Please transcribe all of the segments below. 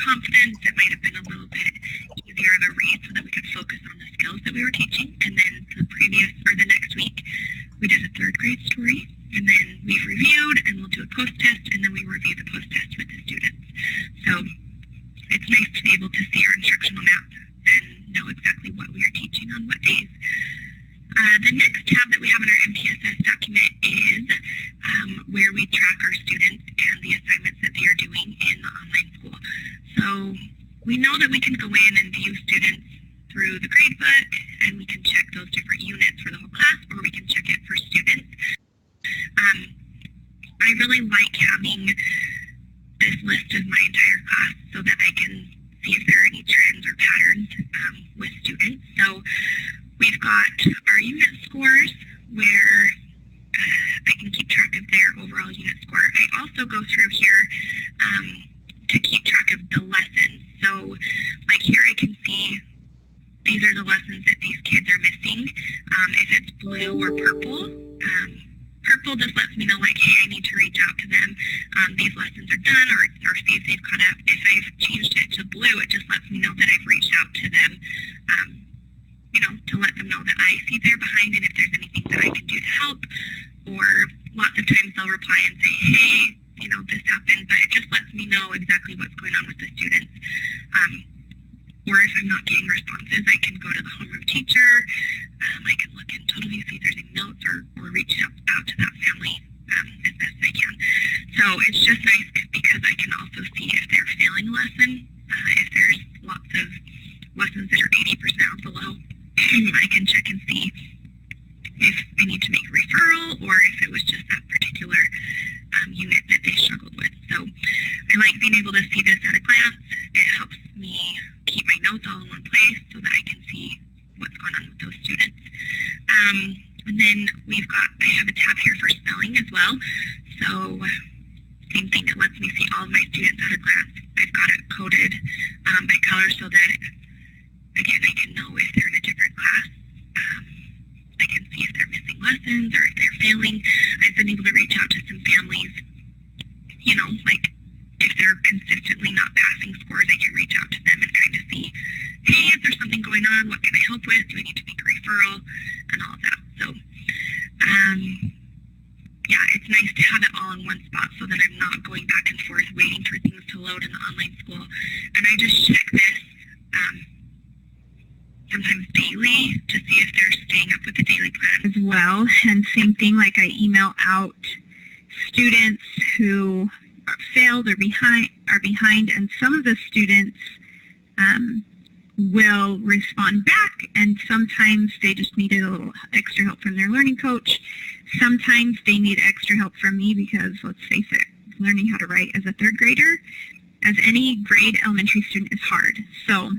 confidence. It might have been a little bit easier of a read so that we could focus on the skills that we were teaching. And then the next week, we did a third grade story. And then we reviewed, and we'll do a post-test, and then we review the post-test with the students. So it's nice to be able to see our instructional map and know exactly what we are teaching on what days. The next tab that we have in our MTSS document is where we track our students and the assignments that they are doing in the online school. So we know that we can go in and view students through the gradebook, and we can check those different units for the whole class, or we can check it for students. I really like having this list of my entire class so that I can see if there are any trends or patterns with students. So we've got our unit scores where I can keep track of their overall unit score. I also go through here to keep track of the lessons. So like here I can see these are the lessons that these kids are missing. If it's blue or purple, purple just lets me know, like, hey, I need to reach out to them. These lessons are done, or see if they've caught up. If I've changed it to blue, it just lets me know that I've reached out to them, to let them know that I see they're behind and if there's anything that I can do to help. Or lots of times they'll reply and say, hey, this happened, but it just lets me know exactly what's going on with the students. Or if I'm not getting responses, I can go to the homeroom teacher. I can look in totally see if there's any notes or reach out to that family as best I can. So it's just nice because I can also see if they're failing a lesson, if there's lots of lessons that are 80% or below. I can check and see if I need to make a referral or if it was just that particular unit that they struggled with. So I like being able to see this at a glance. It helps me keep my notes all in one place so that I can see what's going on with those students. And then I have a tab here for spelling as well. So same thing, it lets me see all of my students at a glance. I've got it coded by color so that, again, I can know if they're in a different class. I can see if they're missing lessons or if they're failing. I've been able to reach out to some families, like if they're consistently not passing scores, I can reach out to them and kind of see, hey, is there something going on? What can I help with? Do I need to make a referral? And all of that. So, it's nice to have it all in one spot so that I'm not going back and forth waiting for things to load in the online school. And I just check this sometimes daily to see if they're staying up with the daily plan as well. And same thing, like I email out students who failed or are behind, and some of the students will respond back, and sometimes they just need a little extra help from their learning coach. Sometimes they need extra help from me because, let's face it, learning how to write as a third grader, as any grade elementary student, is hard. So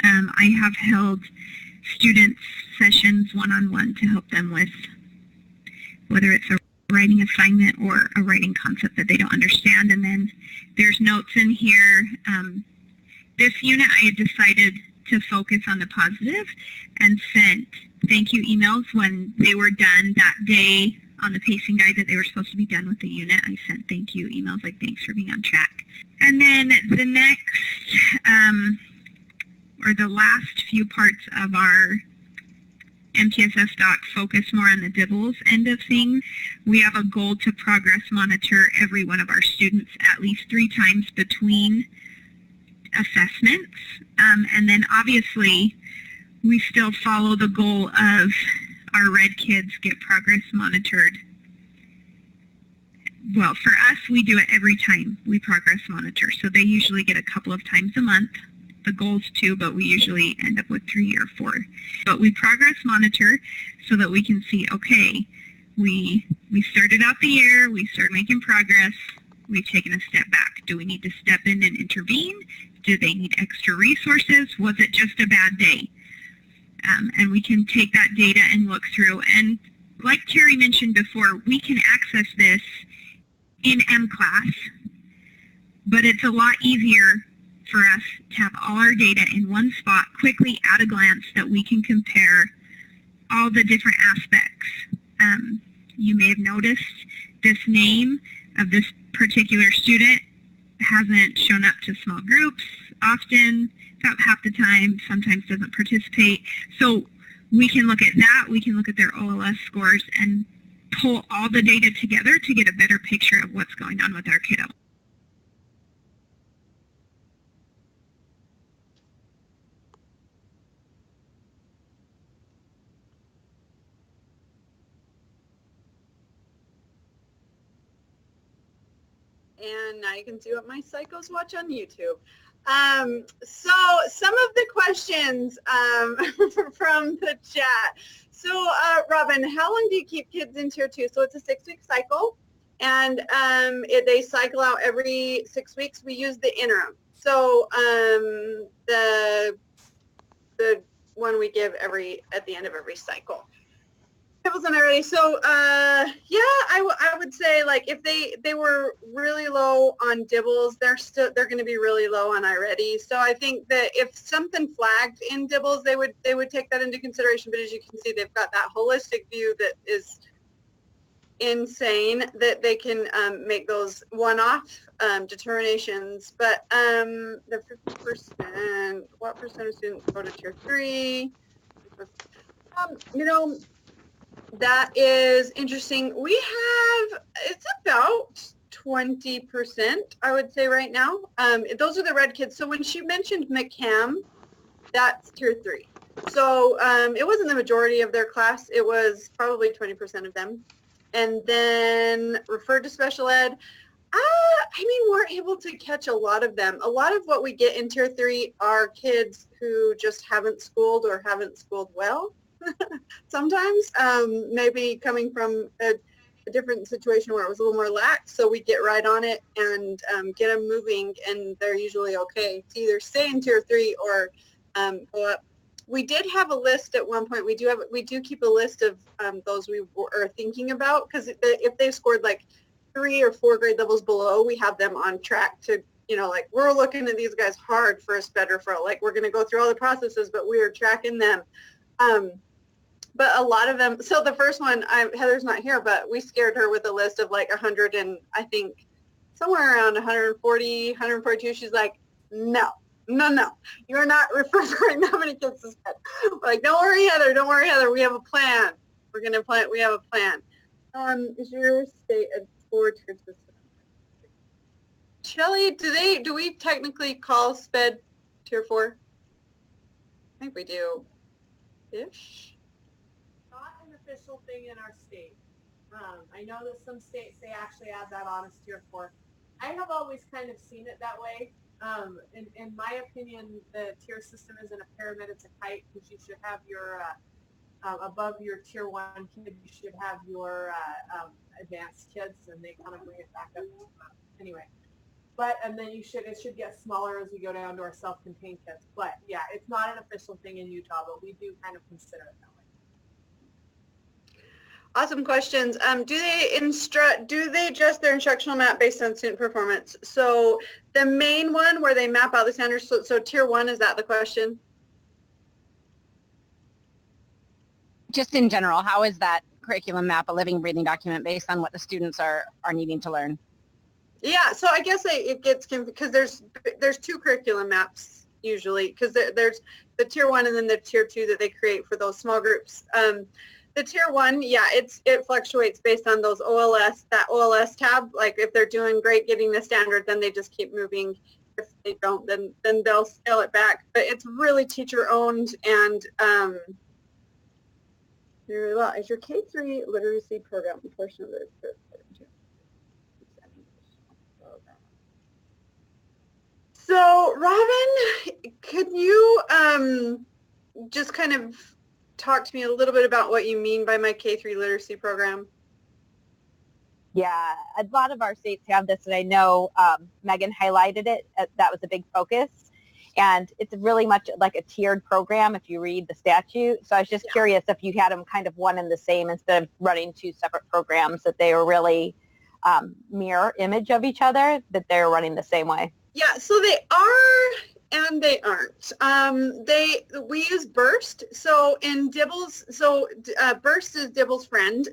I have held student sessions one-on-one to help them with whether it's a writing assignment or a writing concept that they don't understand. And then there's notes in here. This unit I had decided to focus on the positive and sent thank you emails when they were done that day on the pacing guide that they were supposed to be done with the unit. I sent thank you emails like thanks for being on track. And then the next or the last few parts of our MTSS doc focus more on the DIBELS end of things. We have a goal to progress monitor every one of our students at least 3 times between assessments. And then obviously we still follow the goal of our red kids get progress monitored. Well, for us, we do it every time we progress monitor. So they usually get a couple of times a month. The goal's 2, but we usually end up with 3 or 4. But we progress monitor so that we can see, okay, we started out the year, we started making progress, we've taken a step back. Do we need to step in and intervene? Do they need extra resources? Was it just a bad day? And we can take that data and look through. And like Terry mentioned before, we can access this in MClass, but it's a lot easier for us to have all our data in one spot quickly at a glance that we can compare all the different aspects. You may have noticed this name of this particular student hasn't shown up to small groups often, about half the time, sometimes doesn't participate. So we can look at that, we can look at their OLS scores and pull all the data together to get a better picture of what's going on with our kiddo. And now you can see what my psychos watch on YouTube. So some of the questions from the chat. So Robin, how long do you keep kids in tier 2? So it's a 6-week cycle, and they cycle out every 6 weeks. We use the interim. So the one we give at the end of every cycle. It wasn't already. So yeah, I would say, like, if they were really low on dibbles, they're going to be really low on iReady. So I think that if something flagged in dibbles, they would take that into consideration. But as you can see, they've got that holistic view that is insane, that they can make those one-off determinations. But the 50%, what percent of students go to tier 3? You know, that is interesting. We have, it's about 20%, I would say right now. Those are the red kids. So when she mentioned McCam, that's tier 3. So it wasn't the majority of their class. It was probably 20% of them. And then referred to special ed. I mean, we're able to catch a lot of them. A lot of what we get in tier 3 are kids who just haven't schooled or haven't schooled well. Sometimes, maybe coming from a different situation where it was a little more lax, so we get right on it and get them moving, and they're usually okay to either stay in tier 3 or go up. We did have a list at one point. We do keep a list of those we are thinking about, because if they've scored like 3 or 4 grade levels below, we have them on track to, you know, like, we're looking at these guys hard for a SPED referral. Like, we're going to go through all the processes, but we are tracking them. But a lot of them, so the first one, Heather's not here, but we scared her with a list of like 100 and I think somewhere around 140, 142. She's like, no, you're not referring that many kids to SPED. We're like, don't worry, Heather, we have a plan. We have a plan. Is your state a 4-tier system? Shelly, do we technically call SPED tier 4? I think we do. Ish. Not an official thing in our state. I know that some states, they actually add that on as tier 4. I have always kind of seen it that way. In my opinion, the tier system isn't a pyramid, it's a kite, because you should have your, above your tier 1 kid, you should have your advanced kids, and they kind of bring it back up. Anyway. But, and then it should get smaller as we go down to our self-contained kids. But yeah, it's not an official thing in Utah, but we do kind of consider it that way. Awesome questions. Do they adjust their instructional map based on student performance? So the main one where they map out the standards, so tier 1, is that the question? Just in general, how is that curriculum map a living, breathing document based on what the students are needing to learn? Yeah, so I guess it gets confused because there's 2 curriculum maps usually, because there's the tier 1 and then the tier 2 that they create for those small groups. The tier 1, yeah, it fluctuates based on those that OLS tab. Like, if they're doing great getting the standard, then they just keep moving. If they don't, then they'll scale it back. But it's really teacher owned, and is your K3 literacy program a portion of the So Robin, could you just kind of talk to me a little bit about what you mean by my K3 literacy program? Yeah, a lot of our states have this, and I know Megan highlighted it. That was a big focus, and it's really much like a tiered program if you read the statute. So I was just curious if you had them kind of one and the same instead of running 2 separate programs, that they were really mirror image of each other, that they're running the same way. Yeah, so they are and they aren't. We use Burst. So in Dibbles, Burst is Dibbles' friend.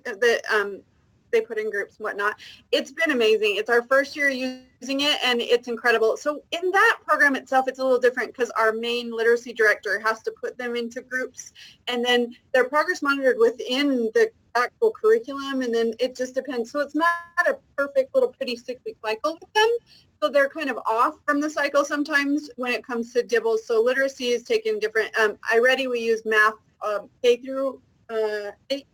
they put in groups and whatnot. It's been amazing. It's our first year using it, and it's incredible. So in that program itself, it's a little different because our main literacy director has to put them into groups, and then their progress monitored within the actual curriculum, and then it just depends. So it's not a perfect little pretty 6-week cycle with them. So they're kind of off from the cycle sometimes when it comes to DIBELS. So literacy is taken different. iReady, we use math K through 8.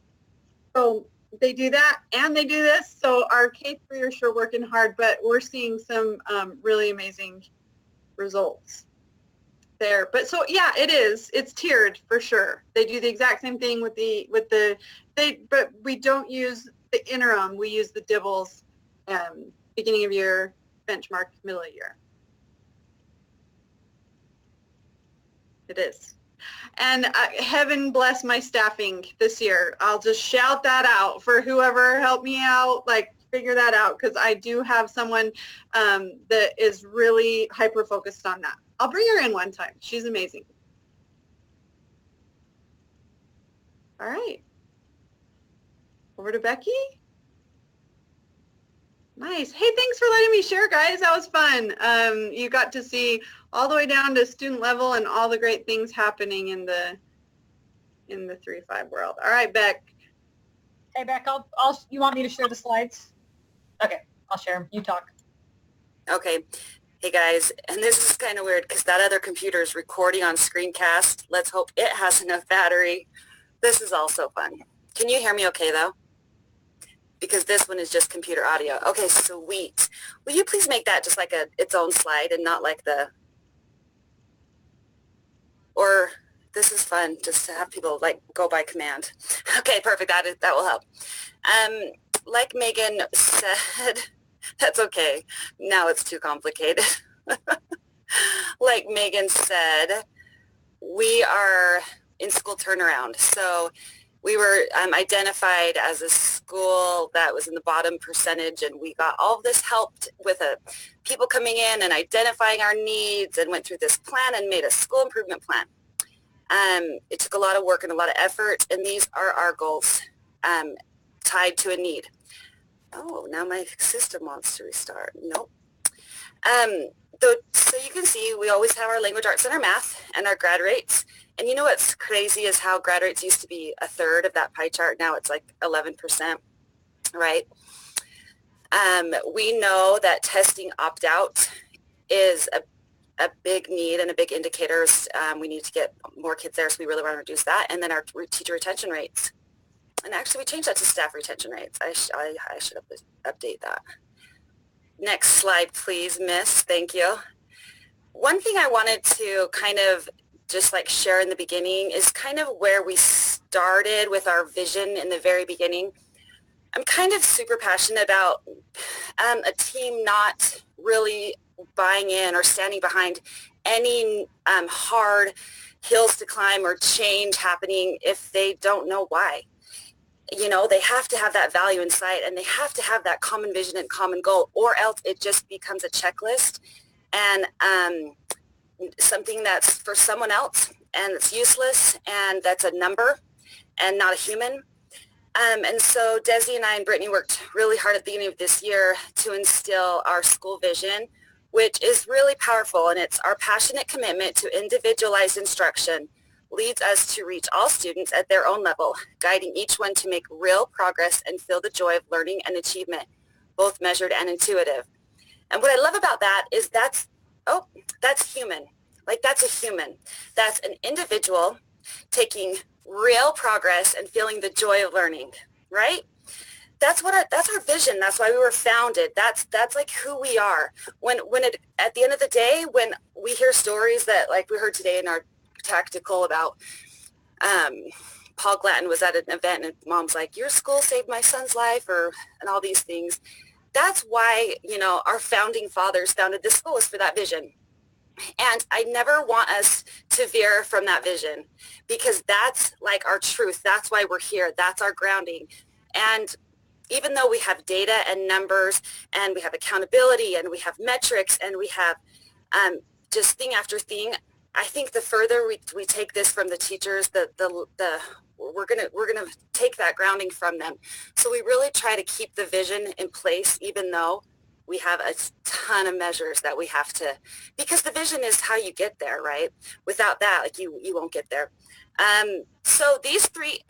So they do that and they do this. So our K3 are sure working hard, but we're seeing some really amazing results there. But so yeah, it is. It's tiered for sure. They do the exact same thing with but we don't use the interim. We use the DIBELS beginning of year, benchmark, middle of year. It is. And heaven bless my staffing this year. I'll just shout that out for whoever helped me out, like figure that out, because I do have someone that is really hyper focused on that. I'll bring her in one time. She's amazing. All right. Over to Becky. Nice. Hey, thanks for letting me share, guys. That was fun. You got to see all the way down to student level and all the great things happening in the 3-5 world. All right, Beck. Hey, Beck, you want me to share the slides? Okay, I'll share them. You talk. Okay. Hey, guys. And this is kind of weird because that other computer is recording on screencast. Let's hope it has enough battery. This is also fun. Can you hear me okay, though? Because this one is just computer audio. Okay, sweet. Will you please make that just like its own slide and not like or this is fun just to have people like go by command. Okay, perfect. That will help. Like Megan said, that's okay. Now it's too complicated. Like Megan said, we are in school turnaround. So we were identified as a school that was in the bottom percentage, and we got all of this help with people coming in and identifying our needs and went through this plan and made a school improvement plan. It took a lot of work and a lot of effort, and these are our goals tied to a need. Oh, now my system wants to restart. Nope. So you can see we always have our language arts and our math and our grad rates. And you know what's crazy is how grad rates used to be a third of that pie chart. Now it's like 11%, right? We know that testing opt-out is a big need and a big indicator. We need to get more kids there, so we really want to reduce that. And then our teacher retention rates. And actually, we changed that to staff retention rates. I should update that. Next slide, please, Miss. Thank you. One thing I wanted to kind of just like share in the beginning is kind of where we started with our vision in the very beginning. I'm kind of super passionate about a team not really buying in or standing behind any hard hills to climb or change happening if they don't know why. You know, they have to have that value in sight, and they have to have that common vision and common goal, or else it just becomes a checklist and something that's for someone else, and it's useless, and that's a number and not a human. And so Desi and I and Brittany worked really hard at the beginning of this year to instill our school vision, which is really powerful, and it's our passionate commitment to individualized instruction leads us to reach all students at their own level, guiding each one to make real progress and feel the joy of learning and achievement, both measured and intuitive. And what I love about that is that's human. Like, that's a human. That's an individual taking real progress and feeling the joy of learning, right? That's our vision. That's why we were founded. That's like who we are. At the end of the day, when we hear stories that, like we heard today in our tactical about Paul Glatton was at an event and mom's like, your school saved my son's life, and all these things. That's why, you know, our founding fathers founded this school, was for that vision. And I never want us to veer from that vision, because that's like our truth. That's why we're here. That's our grounding. And even though we have data and numbers, and we have accountability, and we have metrics, and we have just thing after thing, I think the further we take this from the teachers, the we're gonna take that grounding from them. So we really try to keep the vision in place, even though we have a ton of measures that we have to, because the vision is how you get there, right? Without that, like you won't get there. So these three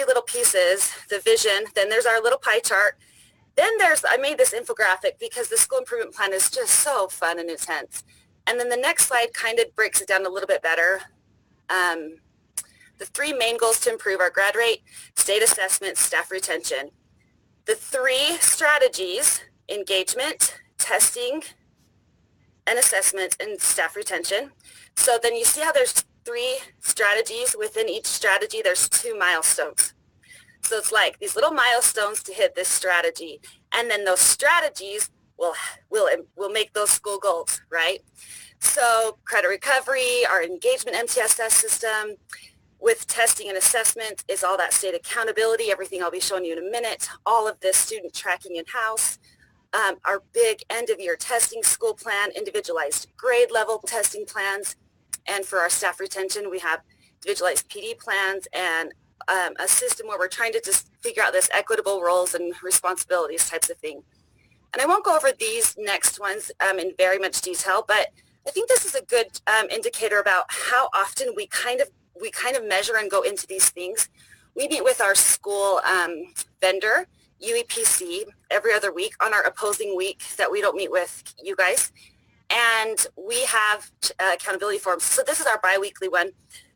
little pieces, the vision, then there's our little pie chart. Then I made this infographic because the school improvement plan is just so fun and intense. And then the next slide kind of breaks it down a little bit better. The three main goals to improve are grad rate, state assessment, staff retention. The three strategies: engagement, testing, and assessment, and staff retention. So then you see how there's three strategies. Within each strategy, there's 2 milestones. So it's like these little milestones to hit this strategy. And then those strategies will make those school goals, right? So credit recovery, our engagement MTSS system, with testing and assessment is all that state accountability, everything I'll be showing you in a minute, all of this student tracking in-house, our big end-of-year testing school plan, individualized grade level testing plans, and for our staff retention, we have individualized PD plans and a system where we're trying to just figure out this equitable roles and responsibilities types of thing. And I won't go over these next ones in very much detail, but I think this is a good indicator about how often we kind of measure and go into these things. We meet with our school vendor, UEPC, every other week on our opposing week that we don't meet with you guys. And we have accountability forums. So this is our biweekly one.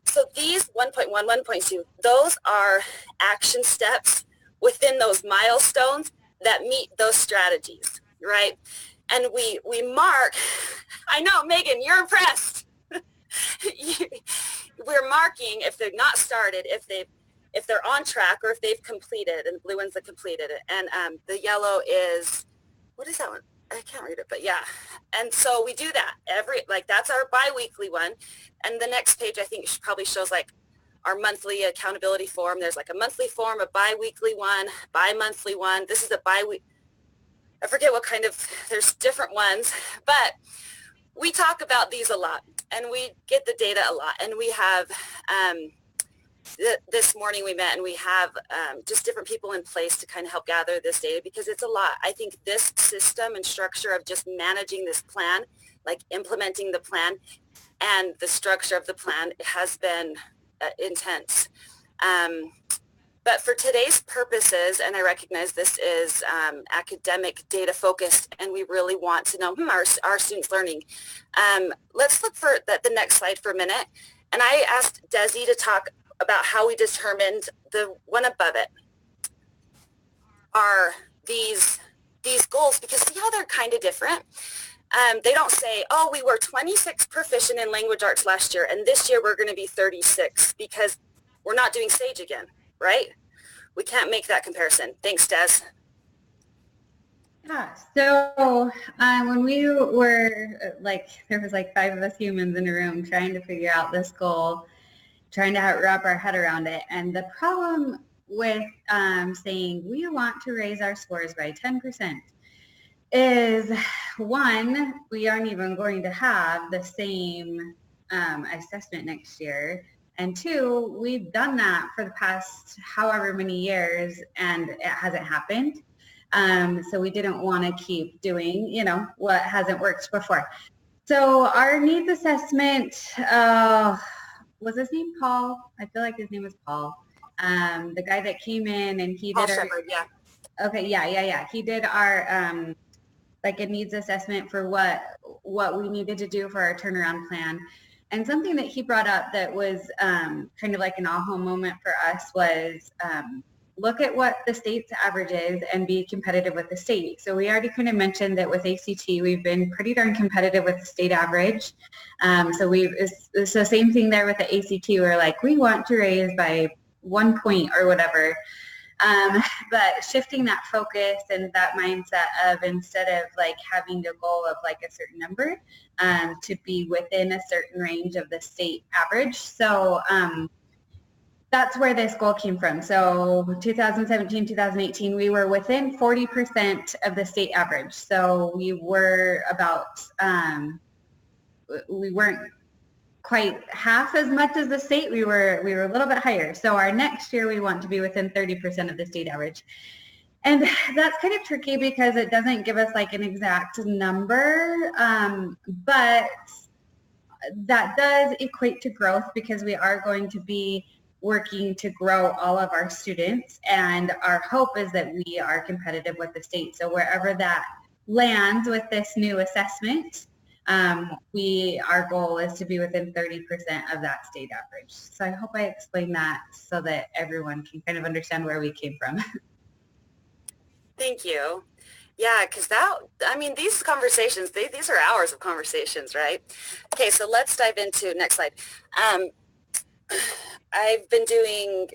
So these 1.1, 1.2, those are action steps within those milestones that meet those strategies, right? And we mark, I know, Megan, you're impressed. We're marking if they've not started, if they're on track, or if they've completed, and the blue one's the completed. And the yellow is, what is that one? I can't read it, but yeah. And so we do that that's our bi-weekly one. And the next page, I think, probably shows like our monthly accountability form. There's like a monthly form, a bi-weekly one, bi-monthly one. This is a bi-week. I forget what kind of, there's different ones, but we talk about these a lot and we get the data a lot. And we have, this morning we met and we have just different people in place to kind of help gather this data because it's a lot. I think this system and structure of just managing this plan, like implementing the plan and the structure of the plan has been intense. But for today's purposes, and I recognize this is academic data focused and we really want to know our students learning. Let's look for the next slide for a minute. And I asked Desi to talk about how we determined the one above it are these goals, because see how they're kind of different? They don't say, oh, we were 26 proficient in language arts last year and this year we're going to be 36 because we're not doing SAGE again, right? We can't make that comparison. Thanks, Des. Yeah, so when we were there was 5 of us humans in a room trying to figure out this goal, trying to wrap our head around it. And the problem with saying we want to raise our scores by 10% is, one, we aren't even going to have the same assessment next year. And two, we've done that for the past however many years and it hasn't happened. So we didn't want to keep doing, what hasn't worked before. So our needs assessment, was his name Paul? I feel like his name was Paul. The guy that came in and he Paul did Shepard, yeah. Okay, yeah. He did our a needs assessment for what we needed to do for our turnaround plan. And something that he brought up that was kind of like an aha moment for us was look at what the state's average is and be competitive with the state. So we already kind of mentioned that with ACT, we've been pretty darn competitive with the state average. So same thing there with the ACT. We're like, we want to raise by 1 point or whatever. But shifting that focus and that mindset of instead of having the goal of a certain number to be within a certain range of the state average. So that's where this goal came from. So 2017, 2018, we were within 40% of the state average. So we were about, we weren't quite half as much as the state. We were a little bit higher. So our next year we want to be within 30% of the state average. And that's kind of tricky because it doesn't give us like an exact number, but that does equate to growth because we are going to be working to grow all of our students, and our hope is that we are competitive with the state. So wherever that lands with this new assessment, our goal is to be within 30% of that state average. So I hope I explained that so that everyone can kind of understand where we came from. Thank you. Yeah, because these conversations, these are hours of conversations, right? Okay, so let's dive into, next slide. I've been doing,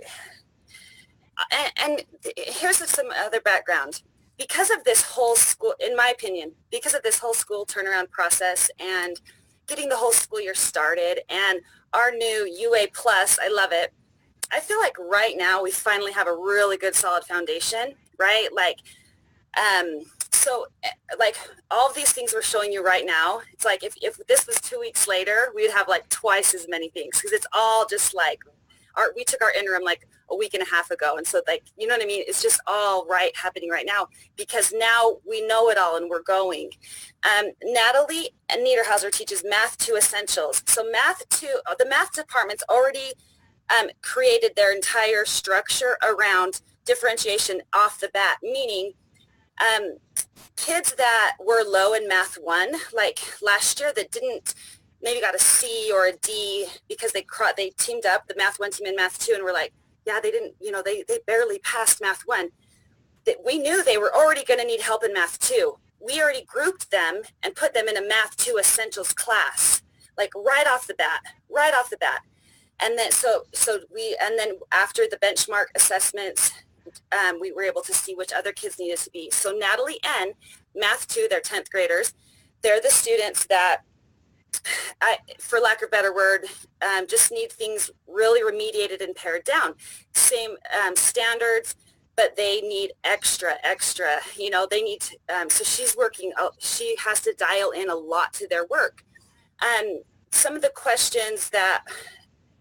and here's some other background. Because of this whole school, in my opinion, because of this whole school turnaround process and getting the whole school year started and our new UA Plus, I love it. I feel like right now we finally have a really good solid foundation, right? So all of these things we're showing you right now, it's like if this was 2 weeks later, we'd have like twice as many things because it's all just like, we took our interim like a week and a half ago. And so like, you know what I mean? It's just all happening right now because now we know it all and we're going. Natalie Niederhauser teaches Math 2 Essentials. So Math 2, the math department's already created their entire structure around differentiation off the bat, meaning kids that were low in Math 1, like last year that didn't, maybe got a C or a D because they teamed up, the Math 1 team and Math 2, and were like, yeah, they didn't, they barely passed Math 1. We knew they were already going to need help in Math 2. We already grouped them and put them in a Math 2 Essentials class, like right off the bat. And then, and then after the benchmark assessments, we were able to see which other kids needed to be. So Natalie N, Math 2, they're 10th graders. They're the students that, for lack of a better word, just need things really remediated and pared down. Same standards, but they need extra, they need to, so she's working, she has to dial in a lot to their work. Some of the questions that,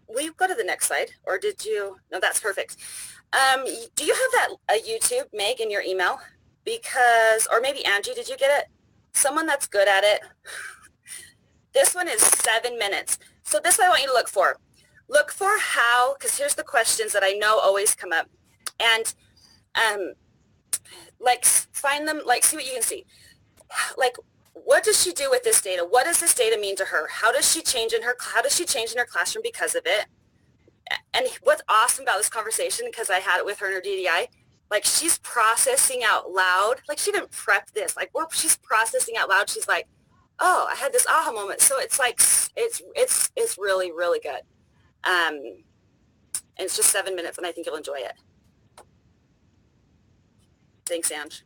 will you go to the next slide, or did you, no, that's perfect. Do you have a YouTube, Meg, in your email? Because, or maybe Angie, did you get it? Someone that's good at it. This one is 7 minutes. So this I want you to look for. Look for how, because here's the questions that I know always come up. And find them, see what you can see. Like, what does she do with this data? What does this data mean to her? How does she change in her classroom because of it? And what's awesome about this conversation, because I had it with her in her DDI, like she's processing out loud. Like she didn't prep this. Like she's processing out loud. She's like, oh, I had this aha moment. So it's like, it's really, really good. And it's just 7 minutes and I think you'll enjoy it. Thanks, Ange.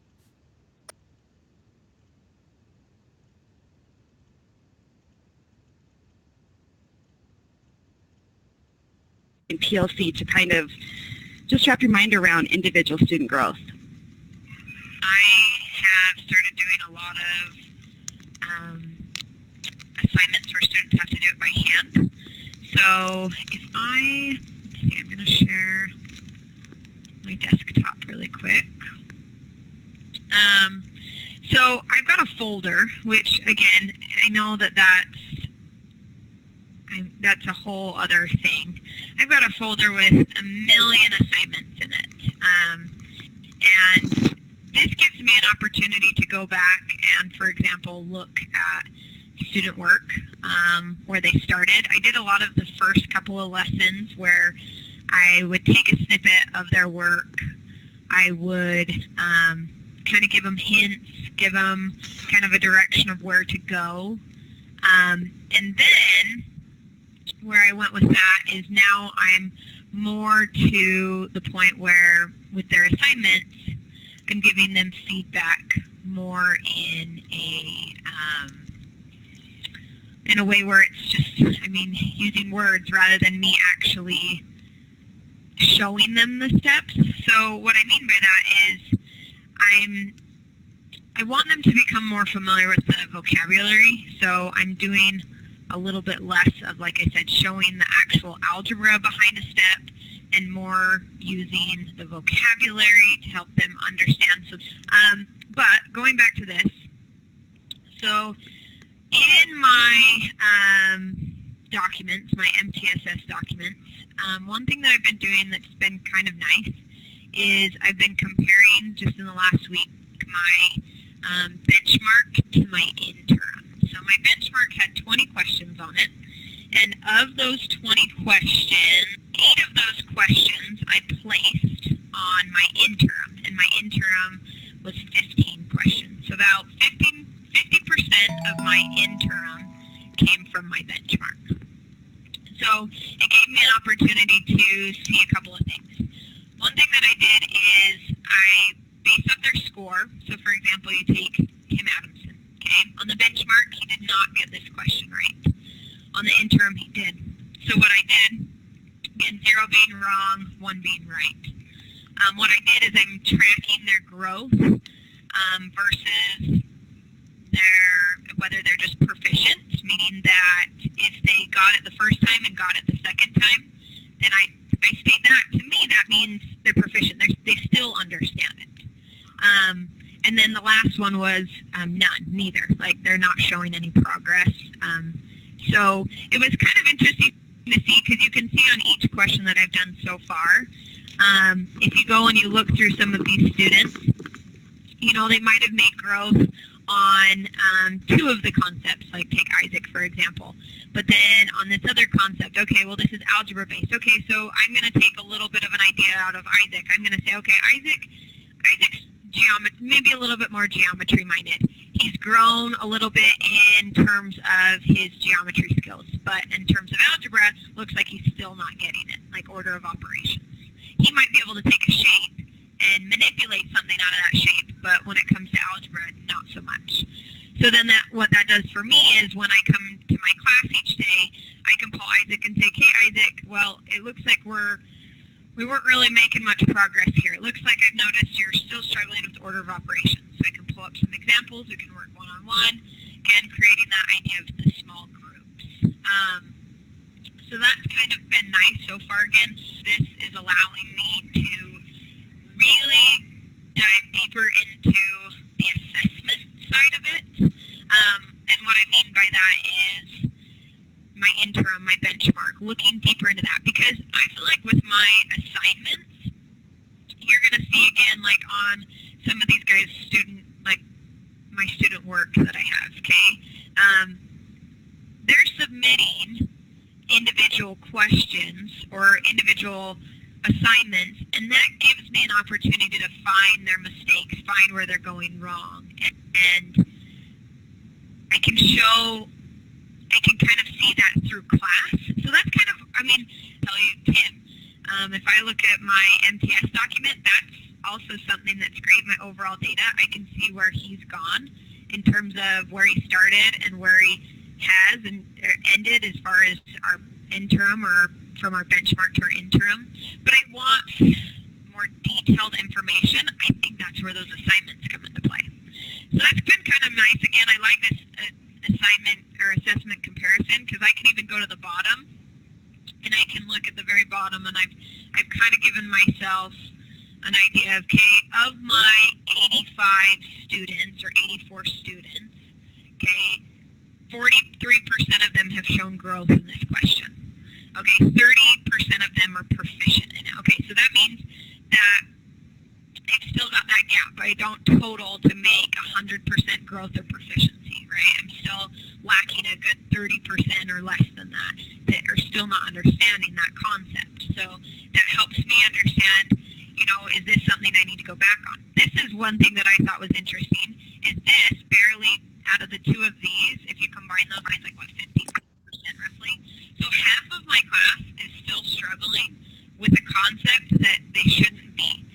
PLC to kind of just wrap your mind around individual student growth. I have started doing a lot of assignments where students have to do it by hand. So if I'm going to share my desktop really quick. So I've got a folder, which again, I know that's a whole other thing. I've got a folder with a million assignments in it. And this gives me an opportunity to go back and, for example, look at student work, where they started. I did a lot of the first couple of lessons where I would take a snippet of their work. I would kind of give them hints, give them kind of a direction of where to go. And then where I went with that is now I'm more to the point where with their assignments, I'm giving them feedback more in a way where it's just, using words rather than me actually showing them the steps. So what I mean by that is I want them to become more familiar with the vocabulary. So I'm doing a little bit less of, like I said, showing the actual algebra behind a step and more using the vocabulary to help them understand. So, but going back to this, so in my documents, my MTSS documents, one thing that I've been doing that's been kind of nice is I've been comparing just in the last week my benchmark to my interim. So my benchmark had 20 questions on it, and of those 20 questions, 8 of those questions I placed on my interim, and my interim was 15 questions. So about 50% of my interim came from my benchmark. So it gave me an opportunity to see a couple of things. One thing that I did is I based off their score. So for example, you take Tim Adamson. Okay, on the benchmark, he did not get this question right. On the interim, he did. So what I did, again, 0 being wrong, 1 being right. What I did is I'm tracking their growth versus whether they're just proficient, meaning that if they got it the first time and got it the second time, then I state that. To me, that means they're proficient. They still understand it. And then the last one was none, neither. Like they're not showing any progress. So it was kind of interesting to see because you can see on each question that I've done so far, if you go and you look through some of these students, you know, they might have made growth on 2 of the concepts, like take Isaac, for example. But then on this other concept, okay, well, this is algebra-based. Okay, so I'm going to take a little bit of an idea out of Isaac. I'm going to say, okay, Isaac's geometry, maybe a little bit more geometry-minded. He's grown a little bit in terms of his geometry skills, but in terms of algebra, looks like he's still not getting it, like order of operations. He might be able to take a shape and manipulate something out of that shape, but when it comes to algebra, not so much. So then what that does for me is when I come to my class each day, I can pull Isaac and say, hey, Isaac, well, it looks like we weren't really making much progress here. It looks like I've noticed you're still struggling with order of operations. So I can pull up some examples. We can work one-on-one, again, creating that idea of the small groups. So that's kind of been nice so far. Again, this is allowing me to really dive deeper into the assessment side of it. And what I mean by that is my interim, my benchmark, looking deeper into that. Because I feel like with my assignments, you're going to see again, like on some of these guys' my student work that I have, okay? They're submitting individual questions or individual assignments, and that gives me an opportunity to find their mistakes, find where they're going wrong, and I can kind of see that through class. So that's kind of, tell you, Tim, if I look at my MTS document, that's also something that's great. My overall data, I can see where he's gone in terms of where he started and where he has and ended as far as our interim or from our benchmark to our interim. But I want more detailed information. I think that's where those assignments come into play. So that's been kind of nice. Again, I like this assignment or assessment comparison because I can even go to the bottom and I can look at the very bottom, and I've kind of given myself an idea of, okay, of my 85 students or 84 students, okay, 43% of them have shown growth in this question. Okay, 30% of them are proficient in it. Okay, so that means that I've still got that gap. I don't total to make 100% growth or proficiency, right? I'm still lacking a good 30% or less than that are still not understanding that concept. So that helps me understand, is this something I need to go back on? This is one thing that I thought was interesting, is this barely, out of the 2 of these, if you combine those, it's like, 50% roughly. So half of my class is still struggling with a concept that they shouldn't be.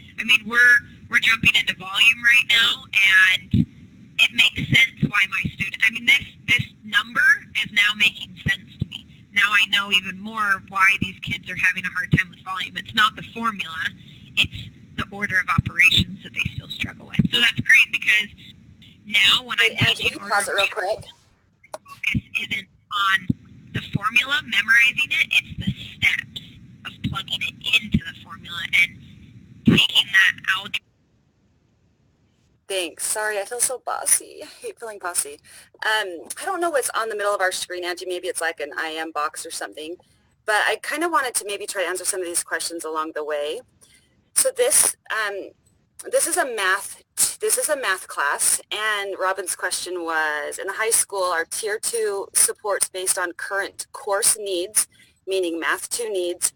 We're jumping into volume right now, and it makes sense why my student, this number is now making sense to me. Now I know even more why these kids are having a hard time with volume. It's not the formula, it's the order of operations that they still struggle with. So that's great because now when I'm Angie, you can pause it real quick. Focus isn't on the formula, memorizing it. It's the steps of plugging it into the formula and taking that algebra. Thanks. Sorry, I feel so bossy. I hate feeling bossy. I don't know what's on the middle of our screen, Angie. Maybe it's like an IM box or something. But I kind of wanted to maybe try to answer some of these questions along the way. So this is a math class, and Robin's question was, in the high school, are Tier 2 supports based on current course needs, meaning Math 2 needs,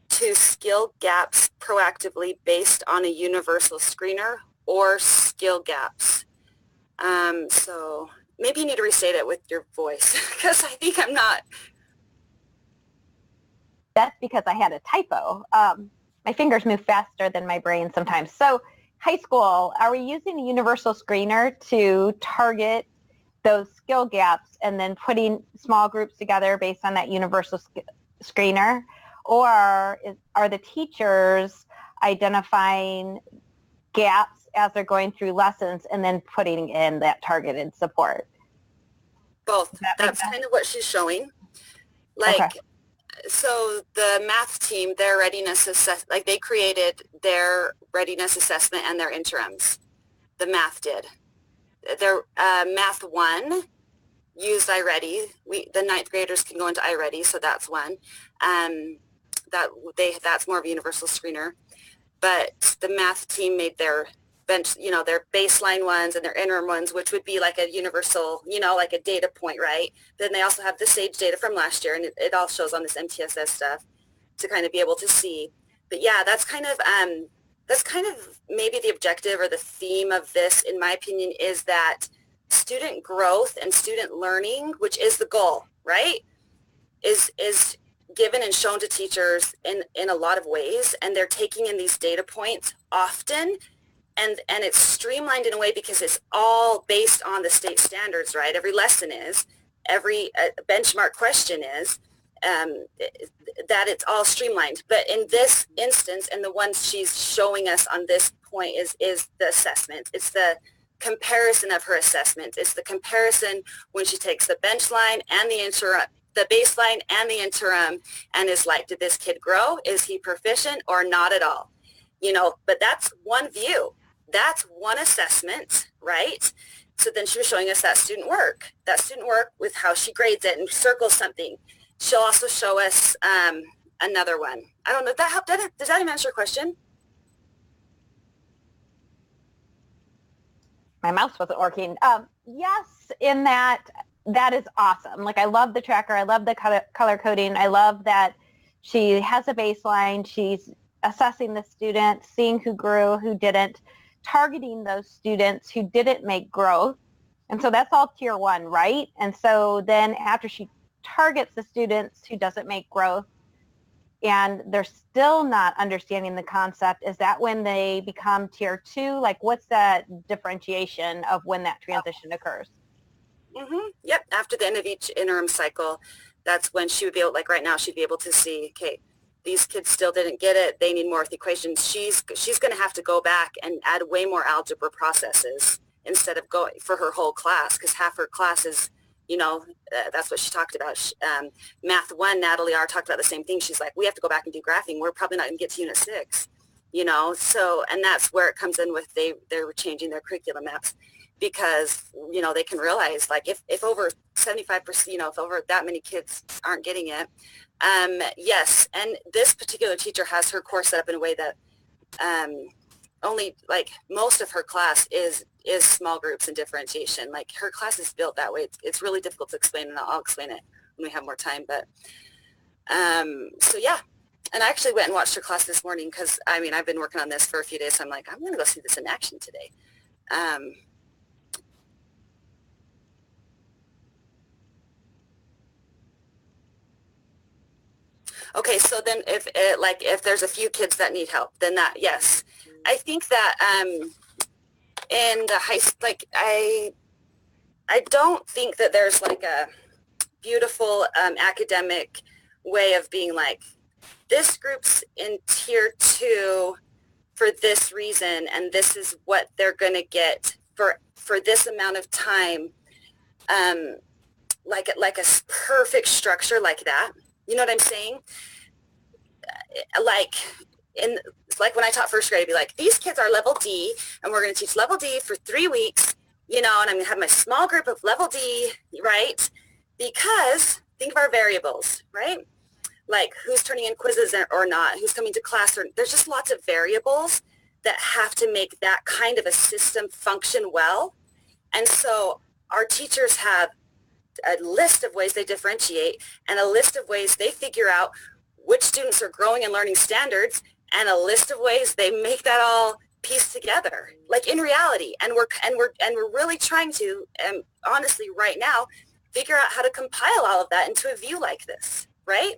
to skill gaps proactively based on a universal screener or skill gaps? So maybe you need to restate it with your voice because I think I'm not. That's because I had a typo. My fingers move faster than my brain sometimes. So high school, are we using a universal screener to target those skill gaps and then putting small groups together based on that universal screener? Or are the teachers identifying gaps as they're going through lessons and then putting in that targeted support? Both. That's kind of what she's showing. Like, okay. So the math team, their readiness like they created their readiness assessment and their interims. The math did. Their math 1 used iReady. The 9th graders can go into iReady, so that's one. That's more of a universal screener. But the math team made their bench, their baseline ones and their interim ones, which would be like a universal, like a data point, right? Then they also have the SAGE data from last year, and it all shows on this MTSS stuff to kind of be able to see. But yeah, that's kind of maybe the objective or the theme of this, in my opinion, is that student growth and student learning, which is the goal, right, is given and shown to teachers in a lot of ways, and they're taking in these data points often, and it's streamlined in a way because it's all based on the state standards, right? Every lesson is, every benchmark question is, that it's all streamlined. But in this instance, and the ones she's showing us on this point is the assessment. It's the comparison of her assessment. It's the comparison when she takes the benchline and the baseline and the interim, and is like, did this kid grow? Is he proficient or not at all? But that's one view. That's one assessment, right? So then she was showing us that student work with how she grades it and circles something. She'll also show us another one. I don't know if that helped. Does that even answer your question? My mouse wasn't working. Yes, in that is awesome. Like, I love the tracker. I love the color coding. I love that she has a baseline. She's assessing the student, seeing who grew, who didn't, targeting those students who didn't make growth. And so that's all tier 1, right? And so then after she targets the students who doesn't make growth and they're still not understanding the concept, is that when they become tier 2? Like, what's that differentiation of when that transition occurs? Mm-hmm. Yep. After the end of each interim cycle, that's when she would be able, like right now, she'd be able to see, okay, these kids still didn't get it. They need more with equations. She's going to have to go back and add way more algebra processes instead of going for her whole class, because half her class is, that's what she talked about. Math 1, Natalie R. talked about the same thing. She's like, we have to go back and do graphing. We're probably not going to get to unit 6, so, and that's where it comes in with they're changing their curriculum maps, because, they can realize, like, if over 75%, if over that many kids aren't getting it, yes. And this particular teacher has her course set up in a way that only, like, most of her class is small groups and differentiation. Like, her class is built that way. It's really difficult to explain, and I'll explain it when we have more time. But so yeah. And I actually went and watched her class this morning because, I've been working on this for a few days. So I'm like, I'm going to go see this in action today. Okay, so then if there's a few kids that need help, then that, yes. I think that in the high school, like, I don't think that there's like a beautiful academic way of being like, this group's in tier 2 for this reason, and this is what they're going to get for this amount of time. like a perfect structure like that. You know what I'm saying? Like like when I taught first grade, I'd be like, these kids are level D, and we're going to teach level D for 3 weeks, you know, and I'm going to have my small group of level D, right? Because think of our variables, right? Like who's turning in quizzes or not, who's coming to class, or there's just lots of variables that have to make that kind of a system function well. And so our teachers have a list of ways they differentiate and a list of ways they figure out which students are growing and learning standards, and a list of ways they make that all piece together, like in reality. And we're really trying to, honestly, right now, figure out how to compile all of that into a view like this, right?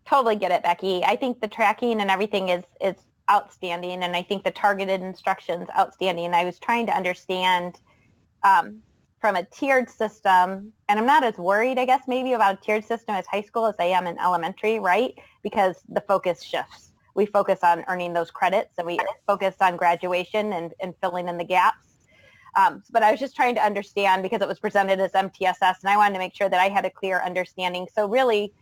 Totally get it, Becky. I think the tracking and everything is outstanding, and I think the targeted instruction's outstanding. I was trying to understand from a tiered system, and I'm not as worried, I guess, maybe about a tiered system as high school as I am in elementary, right? Because the focus shifts. We focus on earning those credits, and we focus on graduation and filling in the gaps. But I was just trying to understand, because it was presented as MTSS, and I wanted to make sure that I had a clear understanding. So really,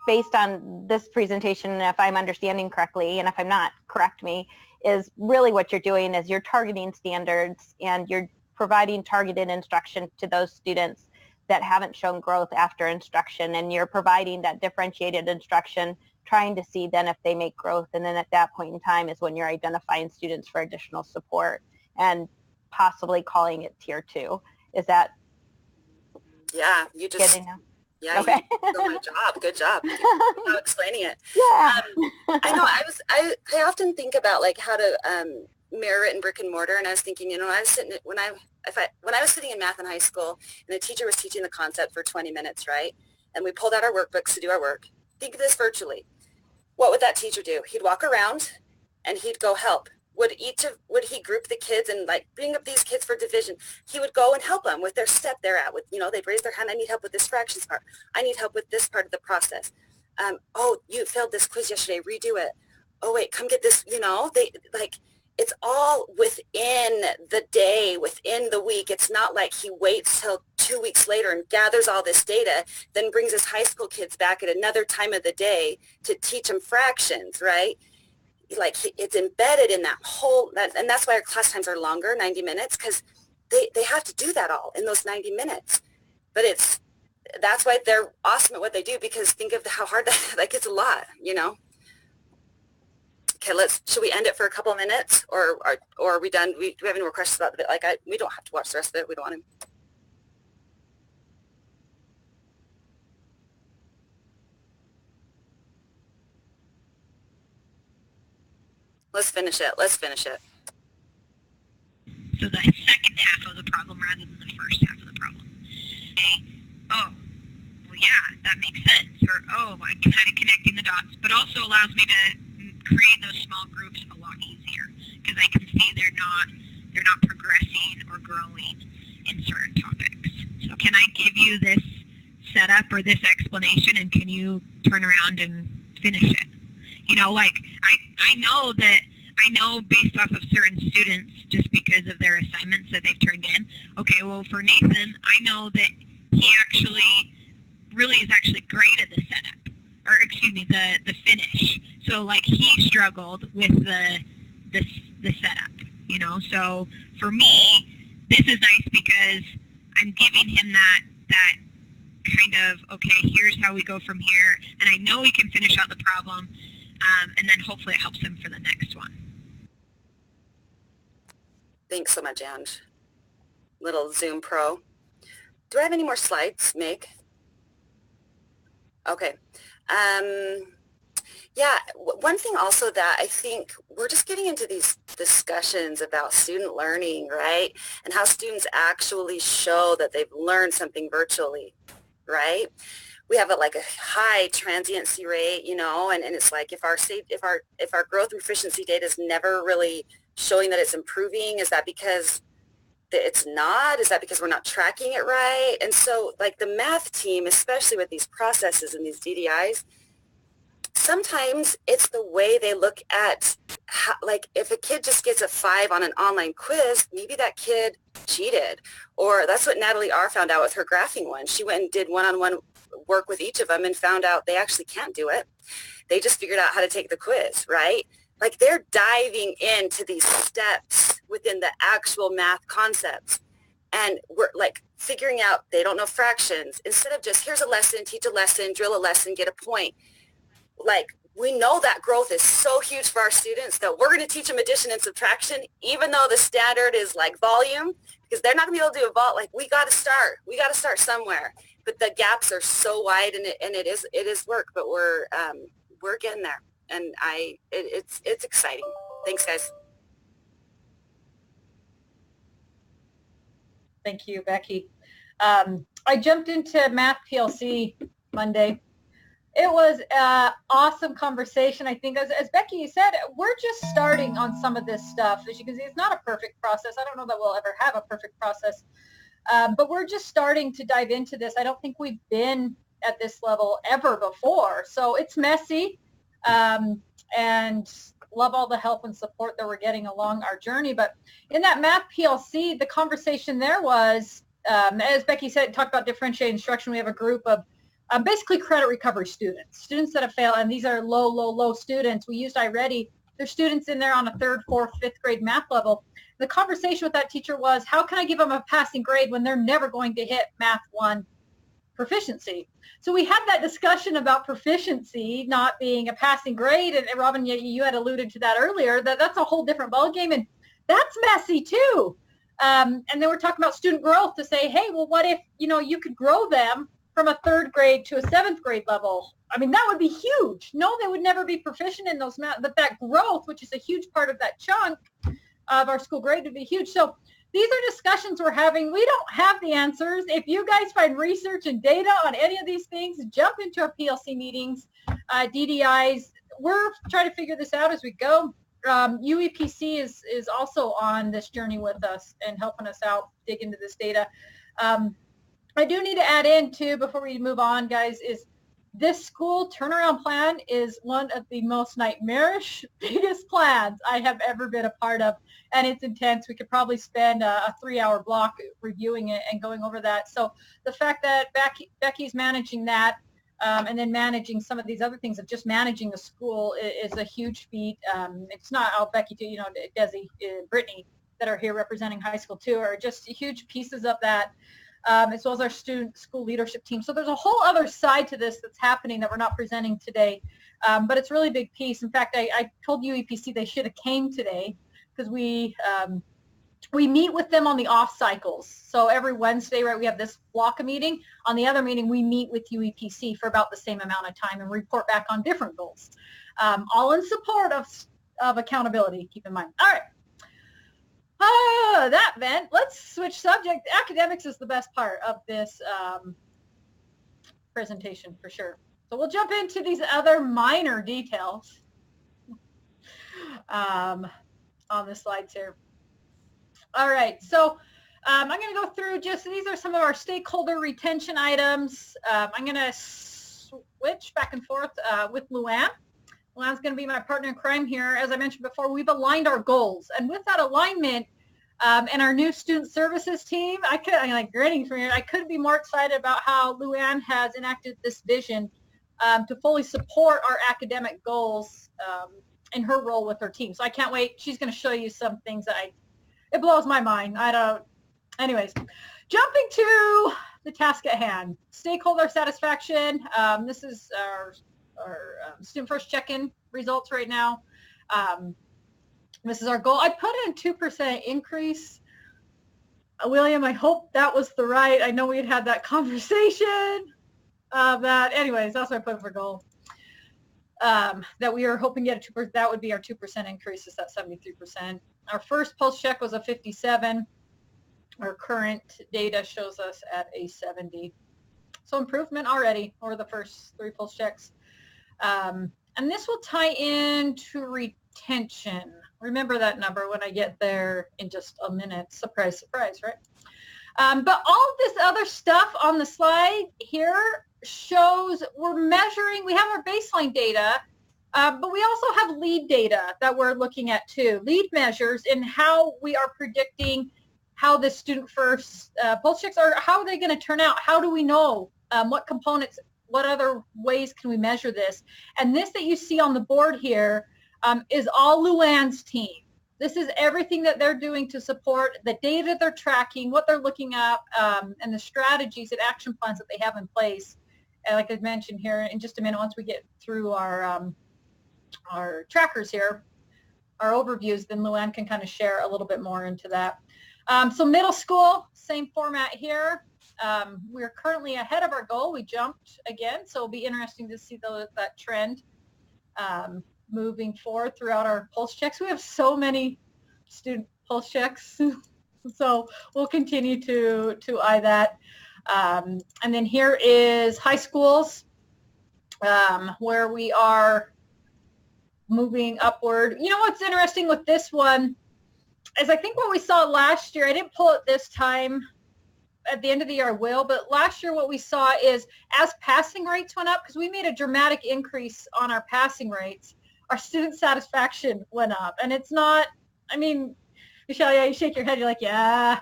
based on this presentation, and if I'm understanding correctly, and if I'm not, correct me, is really what you're doing is you're targeting standards and you're providing targeted instruction to those students that haven't shown growth after instruction, and you're providing that differentiated instruction, trying to see then if they make growth, and then at that point in time is when you're identifying students for additional support and possibly calling it tier 2. Is that yeah, you just getting now? Yeah, okay. You did my job. Good job. How explaining it. Yeah. I know. I often think about like how to mirror it in brick and mortar, and I was thinking, you know, when I was sitting in math in high school, and the teacher was teaching the concept for 20 minutes, right? And we pulled out our workbooks to do our work. Think of this virtually. What would that teacher do? He'd walk around, and he'd go help. Would he group the kids and like bring up these kids for division? He would go and help them with their step they're at. With, you know, they'd raise their hand. I need help with this fractions part. I need help with this part of the process. Oh, you failed this quiz yesterday. Redo it. Oh wait, come get this. You know, it's all within the day, within the week. It's not like he waits till 2 weeks later and gathers all this data, then brings his high school kids back at another time of the day to teach them fractions, right? Like it's embedded in that whole, and that's why our class times are longer, 90 minutes, because they have to do that all in those 90 minutes. But that's why they're awesome at what they do, because think of how hard that gets a lot, you know? Okay, should we end it for a couple of minutes, or are we done? Do we have any more questions about it? Like we don't have to watch the rest of it. We don't want to. Let's finish it. So the second half of the problem rather than the first half of the problem. Okay. Oh, well, yeah, that makes sense. Or, oh, I'm kind of connecting the dots, but also allows me to create those small groups a lot easier, because I can see they're not progressing or growing in certain topics. So can I give you this setup or this explanation, and can you turn around and finish it? You know, like I know based off of certain students, just because of their assignments that they've turned in. Okay, well, for Nathan, I know that he is actually great at the setup, or excuse me, the finish. So like he struggled with the setup, you know. So for me, this is nice because I'm giving him that kind of, okay, here's how we go from here, and I know he can finish out the problem, and then hopefully it helps him for the next one. Thanks so much, Ange. Little Zoom Pro. Do I have any more slides, Meg? Okay. Yeah, one thing also that I think we're just getting into these discussions about student learning, right? And how students actually show that they've learned something virtually, right? We have a high transiency rate, you know, and it's like if our growth and proficiency data is never really showing that it's improving, is that because it's not? Is that because we're not tracking it right? And so like the math team, especially with these processes and these DDIs, sometimes it's the way they look at how, like if a kid just gets a 5 on an online quiz, maybe that kid cheated. Or that's what Natalie R. found out with her graphing one. She went and did one-on-one work with each of them and found out they actually can't do it. They just figured out how to take the quiz, right? Like they're diving into these steps within the actual math concepts. And we're like figuring out they don't know fractions. Instead of just here's a lesson, teach a lesson, drill a lesson, get a point. Like we know that growth is so huge for our students that we're going to teach them addition and subtraction, even though the standard is like volume, because they're not going to be able to do a vault. Like we got to start somewhere. But the gaps are so wide, and it is work, but we're getting there, and it's exciting. Thanks, guys. Thank you, Becky. I jumped into Math PLC Monday. It was an awesome conversation. I think, as Becky said, we're just starting on some of this stuff. As you can see, it's not a perfect process. I don't know that we'll ever have a perfect process, but we're just starting to dive into this. I don't think we've been at this level ever before. So it's messy, and love all the help and support that we're getting along our journey. But in that Math PLC, the conversation there was, as Becky said, talk about differentiated instruction. We have a group of basically credit recovery students that have failed, and these are low students. We used iReady. There's students in there on a 3rd, 4th, 5th grade math level. The conversation with that teacher was, how can I give them a passing grade when they're never going to hit Math 1 proficiency? So we had that discussion about proficiency not being a passing grade, and Robin, you had alluded to that earlier, that's a whole different ballgame, and that's messy too. And then we're talking about student growth to say, hey, well, what if, you could grow them from a 3rd grade to a 7th grade level? I mean, that would be huge. No, they would never be proficient in those math, but that growth, which is a huge part of that chunk of our school grade, would be huge. So these are discussions we're having. We don't have the answers. If you guys find research and data on any of these things, jump into our PLC meetings, DDIs. We're trying to figure this out as we go. UEPC is also on this journey with us and helping us out dig into this data. I do need to add in too, before we move on, guys, is this school turnaround plan is one of the most nightmarish, biggest plans I have ever been a part of, and it's intense. We could probably spend a 3-hour block reviewing it and going over that. So the fact that Becky's managing that, and then managing some of these other things of just managing the school is a huge feat. It's not all Becky too, Desi, Brittany, that are here representing high school too, are just huge pieces of that. As well as our student school leadership team. So there's a whole other side to this that's happening that we're not presenting today, but it's a really big piece. In fact, I told UEPC they should have came today, because we meet with them on the off cycles. So every Wednesday, right, we have this block of meeting. On the other meeting, we meet with UEPC for about the same amount of time and report back on different goals, all in support of accountability, keep in mind. All right. That vent. Let's switch subject. Academics is the best part of this presentation for sure. So we'll jump into these other minor details on the slides here. All right, so I'm going to go through these are some of our stakeholder retention items. I'm going to switch back and forth with Luann. Luann's going to be my partner in crime here. As I mentioned before, we've aligned our goals, and with that alignment, and our new student services team, I'm like grinning from here. I couldn't be more excited about how Luann has enacted this vision to fully support our academic goals in her role with her team. So I can't wait. She's going to show you some things that it blows my mind. Anyways, jumping to the task at hand, stakeholder satisfaction. This is our student first check-in results right now. This is our goal. I put in 2% increase. William, I hope that was the right. I know we had that conversation. Anyways, that's what I put for goal. That we are hoping to get a 2%. That would be our 2% increase. Is that 73%? Our first pulse check was a 57. Our current data shows us at a 70. So improvement already over the first 3 pulse checks. And this will tie into retention. Remember that number when I get there in just a minute. Surprise, surprise, right? But all of this other stuff on the slide here shows we're measuring, we have our baseline data, but we also have lead data that we're looking at too. Lead measures in how we are predicting how the student first pulse checks are, how are they going to turn out? How do we know what components, what other ways can we measure this? And this that you see on the board here is all Luann's team. This is everything that they're doing to support the data they're tracking, what they're looking at, and the strategies and action plans that they have in place. And like I mentioned here, in just a minute, once we get through our trackers here, our overviews, then Luann can kind of share a little bit more into that. So middle school, same format here. We're currently ahead of our goal. We jumped again, so it'll be interesting to see that trend moving forward throughout our pulse checks. We have so many student pulse checks, so we'll continue to eye that. And then here is high schools, where we are moving upward. You know what's interesting with this one is I think what we saw last year, I didn't pull it this time, at the end of the year I will, but last year what we saw is as passing rates went up, because we made a dramatic increase on our passing rates, our student satisfaction went up. And it's not, I mean, Michelle, yeah, you shake your head, you're like, yeah.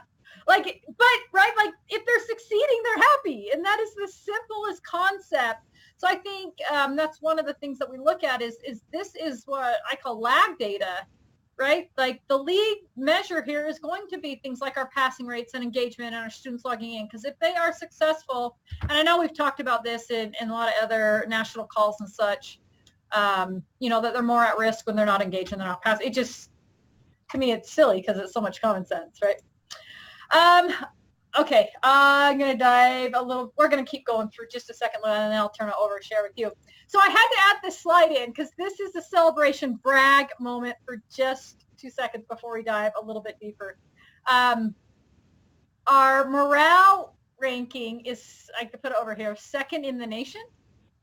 Like, but, right, like if they're succeeding, they're happy. And that is the simplest concept. So I think that's one of the things that we look at is this is what I call lag data, right? Like the lead measure here is going to be things like our passing rates and engagement and our students logging in. Because if they are successful, and I know we've talked about this in a lot of other national calls and such, you know, that they're more at risk when they're not engaged and they're not passing. It just, to me, it's silly because it's so much common sense, right? Okay, I'm going to dive a little, we're going to keep going for just a second, and then I'll turn it over and share with you. So I had to add this slide in because this is a celebration brag moment for just 2 seconds before we dive a little bit deeper. Our morale ranking is, I could put it over here, second in the nation,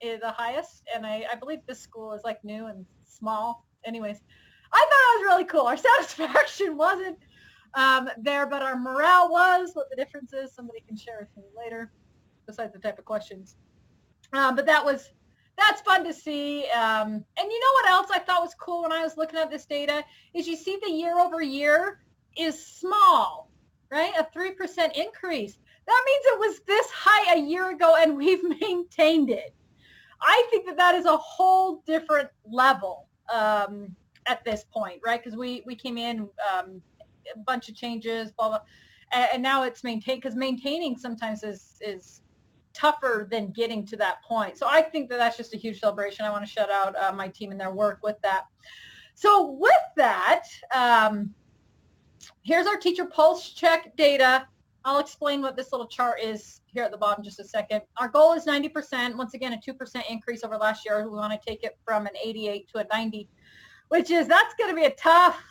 is the highest, and I believe this school is like new and small. Anyways, I thought it was really cool. Our satisfaction wasn't there, but our morale was. What the difference is, somebody can share with me later, besides the type of questions. But that's fun to see. And you know what else I thought was cool when I was looking at this data is you see the year over year is small, right? A 3% increase. That means it was this high a year ago and we've maintained it. I think that is a whole different level at this point, right? Because we came in a bunch of changes, blah, blah, and now it's maintained, because maintaining sometimes is tougher than getting to that point. So I think that's just a huge celebration. I want to shout out my team and their work with that. So with that, here's our teacher pulse check data. I'll explain what this little chart is here at the bottom just a second. Our goal is 90%. Once again, a 2% increase over last year. We want to take it from an 88 to a 90, that's going to be a tough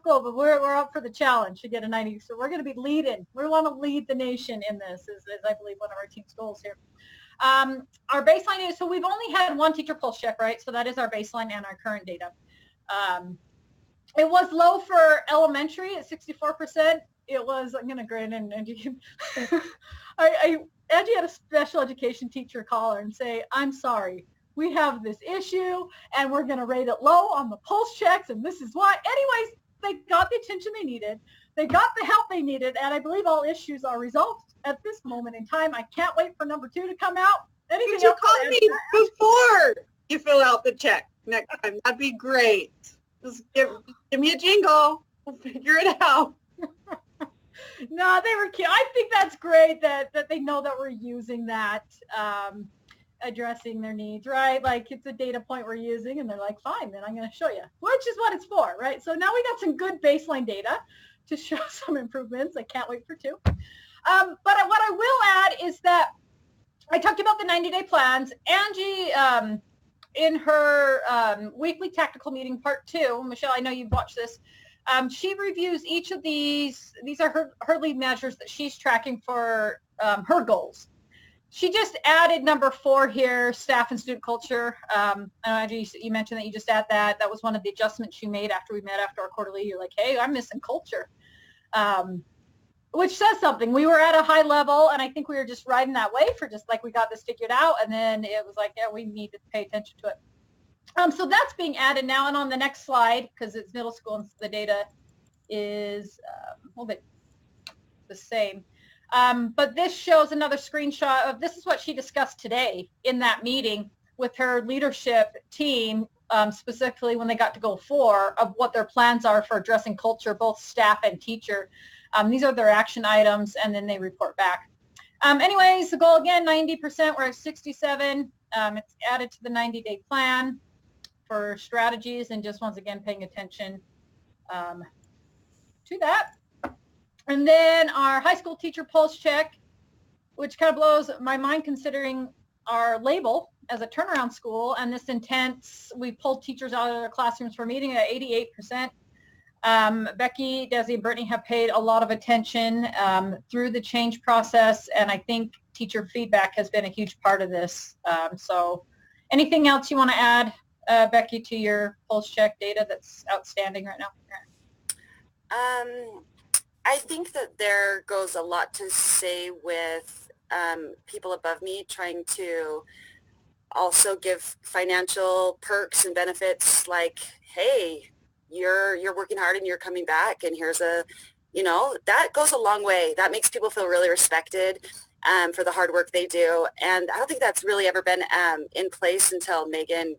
goal, but we're up for the challenge to get a 90. So we're going to be leading. We want to lead the nation in this, is I believe one of our team's goals here. Our baseline is, so we've only had one teacher pulse check, right? So that is our baseline and our current data. It was low for elementary at 64%. It was, I'm going to grin and you can, Angie had a special education teacher call her and say, I'm sorry, we have this issue and we're going to rate it low on the pulse checks and this is why. Anyways, they got the attention they needed. They got the help they needed, and I believe all issues are resolved at this moment in time. I can't wait for number 2 to come out. Anything Could you else? call me before you fill out the check next time? That'd be great. Just give me a jingle. We'll figure it out. No, they were cute. I think that's great that they know that we're using that, addressing their needs, right? Like it's a data point we're using and they're like, fine, then I'm going to show you, which is what it's for, right? So now we got some good baseline data to show some improvements. I can't wait for 2. But what I will add is that I talked about the 90-day plans. Angie, in her weekly tactical meeting part 2, Michelle, I know you've watched this, she reviews each of these are her lead measures that she's tracking for her goals. She just added number 4 here, staff and student culture. Angie, you mentioned that you just add that. That was one of the adjustments you made after we met after our quarterly. You're like, hey, I'm missing culture, which says something. We were at a high level, and I think we were just riding that wave for just like we got this figured out, and then it was like, yeah, we need to pay attention to it. So that's being added now, and on the next slide, because it's middle school and the data is, hold it. the same. But this shows another screenshot of, this is what she discussed today in that meeting with her leadership team, specifically when they got to goal 4 of what their plans are for addressing culture, both staff and teacher. These are their action items, and then they report back. Anyways, the goal again, 90%, we're at 67. It's added to the 90-day plan for strategies, and just once again paying attention to that. And then our high school teacher pulse check, which kind of blows my mind considering our label as a turnaround school and this intense, we pulled teachers out of their classrooms for meeting at 88%. Becky, Desi, and Brittany have paid a lot of attention through the change process, and I think teacher feedback has been a huge part of this. So anything else you want to add, Becky, to your pulse check data that's outstanding right now? I think that there goes a lot to say with people above me trying to also give financial perks and benefits like, hey, you're working hard and you're coming back, and here's a, that goes a long way. That makes people feel really respected for the hard work they do. And I don't think that's really ever been in place until Megan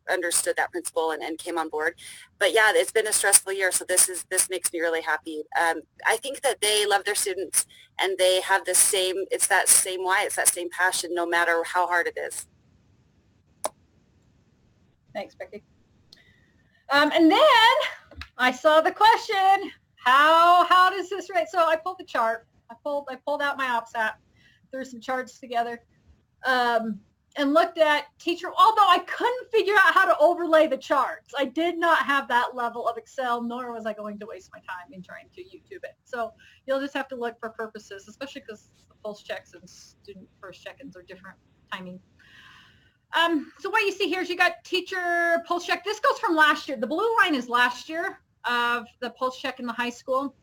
understood that principle and came on board. But yeah, it's been a stressful year, so this makes me really happy. I think that they love their students, and they have the same, it's that same why, it's that same passion, no matter how hard it is. Thanks, Becky. And then I saw the question, how does this rate? So I pulled the chart. I pulled out my ops app, threw some charts together, and looked at teacher, although I couldn't figure out how to overlay the charts. I did not have that level of Excel, nor was I going to waste my time in trying to YouTube it. So you'll just have to look for purposes, especially because the pulse checks and student first check-ins are different timing. So what you see here is you got teacher pulse check. This goes from last year. The blue line is last year of the pulse check in the high school.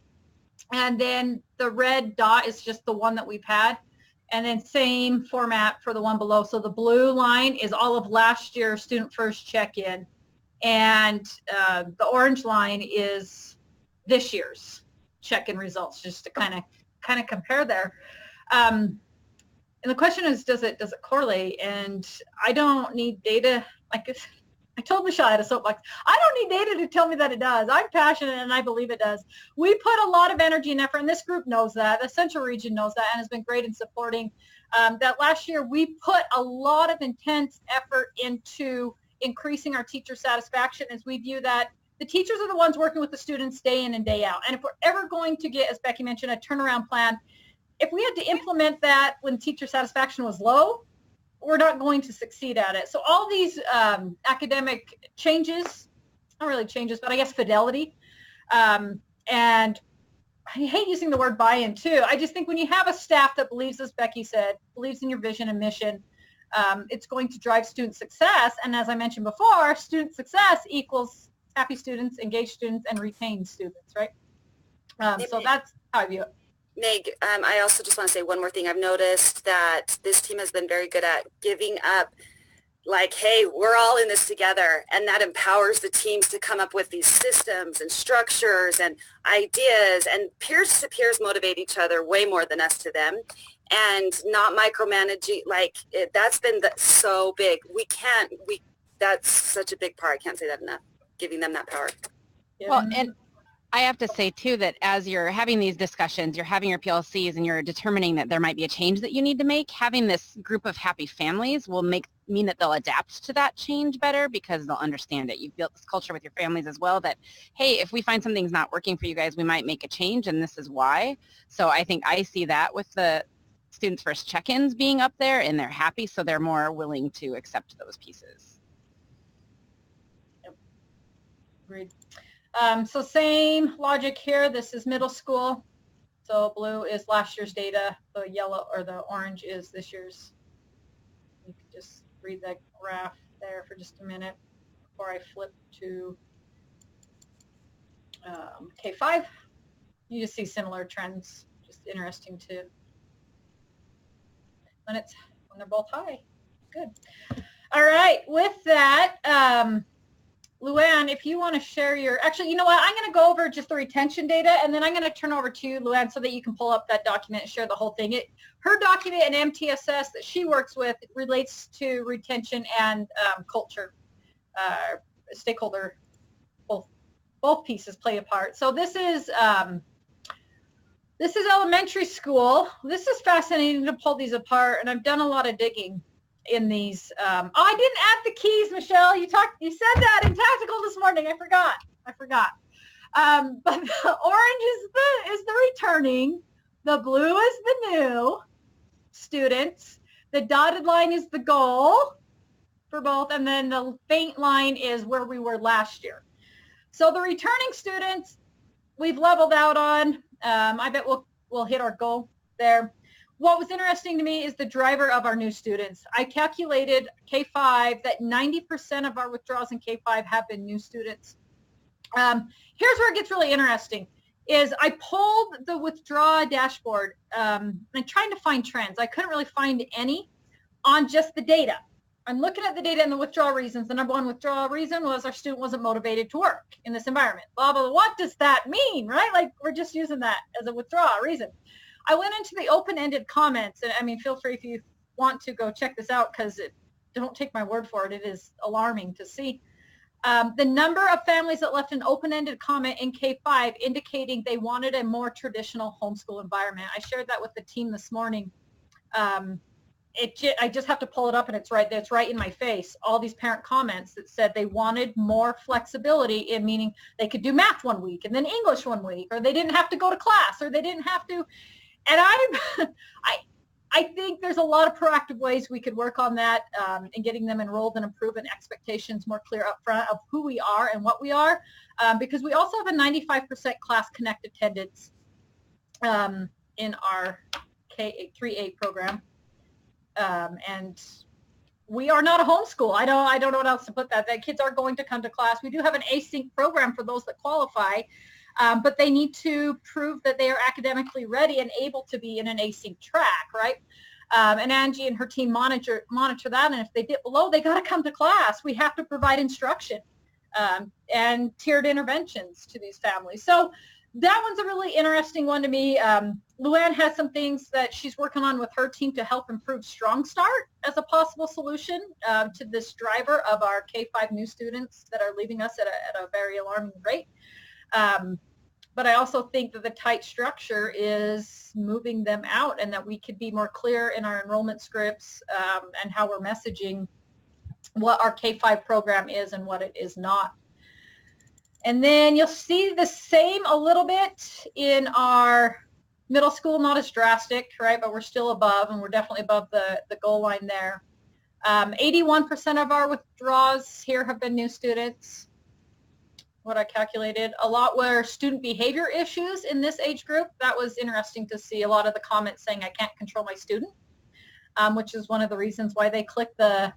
And then the red dot is just the one that we've had. And then same format for the one below. So the blue line is all of last year's student first check-in. And the orange line is this year's check-in results, just to kind of compare there. And the question is, does it correlate? And I don't need data. Like I told Michelle I had a soapbox. I don't need data to tell me that it does. I'm passionate and I believe it does. We put a lot of energy and effort, and this group knows that. The Central Region knows that and has been great in supporting that. Last year, we put a lot of intense effort into increasing our teacher satisfaction, as we view that the teachers are the ones working with the students day in and day out. And if we're ever going to get, as Becky mentioned, a turnaround plan, if we had to implement that when teacher satisfaction was low, we're not going to succeed at it. So all these academic changes, not really changes, but I guess fidelity, and I hate using the word buy-in too. I just think when you have a staff that believes, as Becky said, believes in your vision and mission, it's going to drive student success. And as I mentioned before, student success equals happy students, engaged students, and retained students, right? So that's how I view it. Meg, I also just want to say one more thing. I've noticed that this team has been very good at giving up, like, hey, we're all in this together, and that empowers the teams to come up with these systems and structures and ideas, and peers to peers motivate each other way more than us to them, and not micromanaging. That's been so big. That's such a big part. I can't say that enough, giving them that power. Yeah. Well, and I have to say, too, that as you're having these discussions, you're having your PLCs and you're determining that there might be a change that you need to make, having this group of happy families will mean that they'll adapt to that change better because they'll understand it. You've built this culture with your families as well that, hey, if we find something's not working for you guys, we might make a change, and this is why. So I think I see that with the students' first check-ins being up there, and they're happy, so they're more willing to accept those pieces. Yep. Agreed. So same logic here. This is middle school. So blue is last year's data. The yellow or the orange is this year's. You can just read that graph there for just a minute before I flip to K5. You just see similar trends. Just interesting too. When they're both high. Good. All right. With that, Luann, if you want to share your, actually, you know what, I'm going to go over just the retention data, and then I'm going to turn over to you, Luann, so that you can pull up that document and share the whole thing. Her document and MTSS that she works with relates to retention and culture, stakeholder, both pieces play a part. So this is elementary school. This is fascinating to pull these apart, and I've done a lot of digging in these. Oh, I didn't add the keys, Michelle. You said that in tactical this morning. I forgot. But the orange is the returning. The blue is the new students. The dotted line is the goal for both, and then the faint line is where we were last year. So the returning students, we've leveled out on. I bet we'll hit our goal there. What was interesting to me is the driver of our new students. I calculated K-5 that 90% of our withdrawals in K-5 have been new students. Here's where it gets really interesting, is I pulled the withdraw dashboard and trying to find trends. I couldn't really find any on just the data. I'm looking at the data and the withdrawal reasons. The number one withdrawal reason was our student wasn't motivated to work in this environment. Blah, blah, blah. What does that mean, right? Like, we're just using that as a withdrawal reason. I went into the open-ended comments, and I mean, feel free if you want to go check this out, because don't take my word for it. It is alarming to see. The number of families that left an open-ended comment in K-5 indicating they wanted a more traditional homeschool environment. I shared that with the team this morning. I just have to pull it up, and it's right there. It's right in my face. All these parent comments that said they wanted more flexibility in meaning they could do math one week and then English one week, or they didn't have to go to class, or they didn't have to. And I think there's a lot of proactive ways we could work on that and getting them enrolled and improving expectations more clear up front of who we are and what we are, because we also have a 95% class connect attendance in our K-3A program. And we are not a homeschool. I don't know what else to put that. The kids are going to come to class. We do have an async program for those that qualify, but they need to prove that they are academically ready and able to be in an async track, right? And Angie and her team monitor that, and if they dip below, they got to come to class. We have to provide instruction and tiered interventions to these families. So that one's a really interesting one to me. Luann has some things that she's working on with her team to help improve Strong Start as a possible solution to this driver of our K-5 new students that are leaving us at a very alarming rate. But I also think that the tight structure is moving them out, and that we could be more clear in our enrollment scripts and how we're messaging what our K-5 program is and what it is not. And then you'll see the same a little bit in our middle school, not as drastic, right? But we're still above, and we're definitely above the goal line there. 81% of our withdrawals here have been new students. What I calculated, a lot were student behavior issues in this age group. That was interesting to see a lot of the comments saying I can't control my student, which is one of the reasons why they click the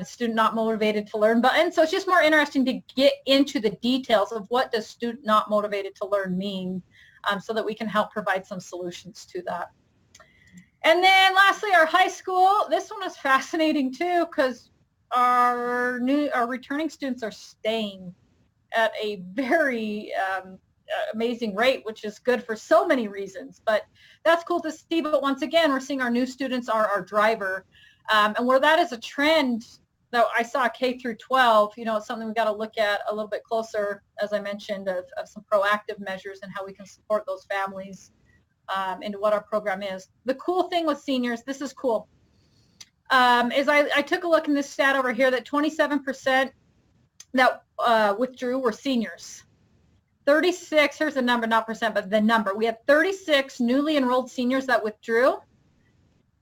student not motivated to learn button. So it's just more interesting to get into the details of what does student not motivated to learn mean, so that we can help provide some solutions to that. And then lastly, our high school. This one is fascinating too, because our returning students are staying at a very amazing rate, which is good for so many reasons. But that's cool to see. But once again, we're seeing our new students are our driver. And where that is a trend, though, I saw K through 12, it's something we got to look at a little bit closer, as I mentioned, of some proactive measures and how we can support those families into what our program is. The cool thing with seniors, this is cool, is I took a look in this stat over here that 27% that withdrew were seniors. 36, here's the number, not percent, but the number. We had 36 newly enrolled seniors that withdrew,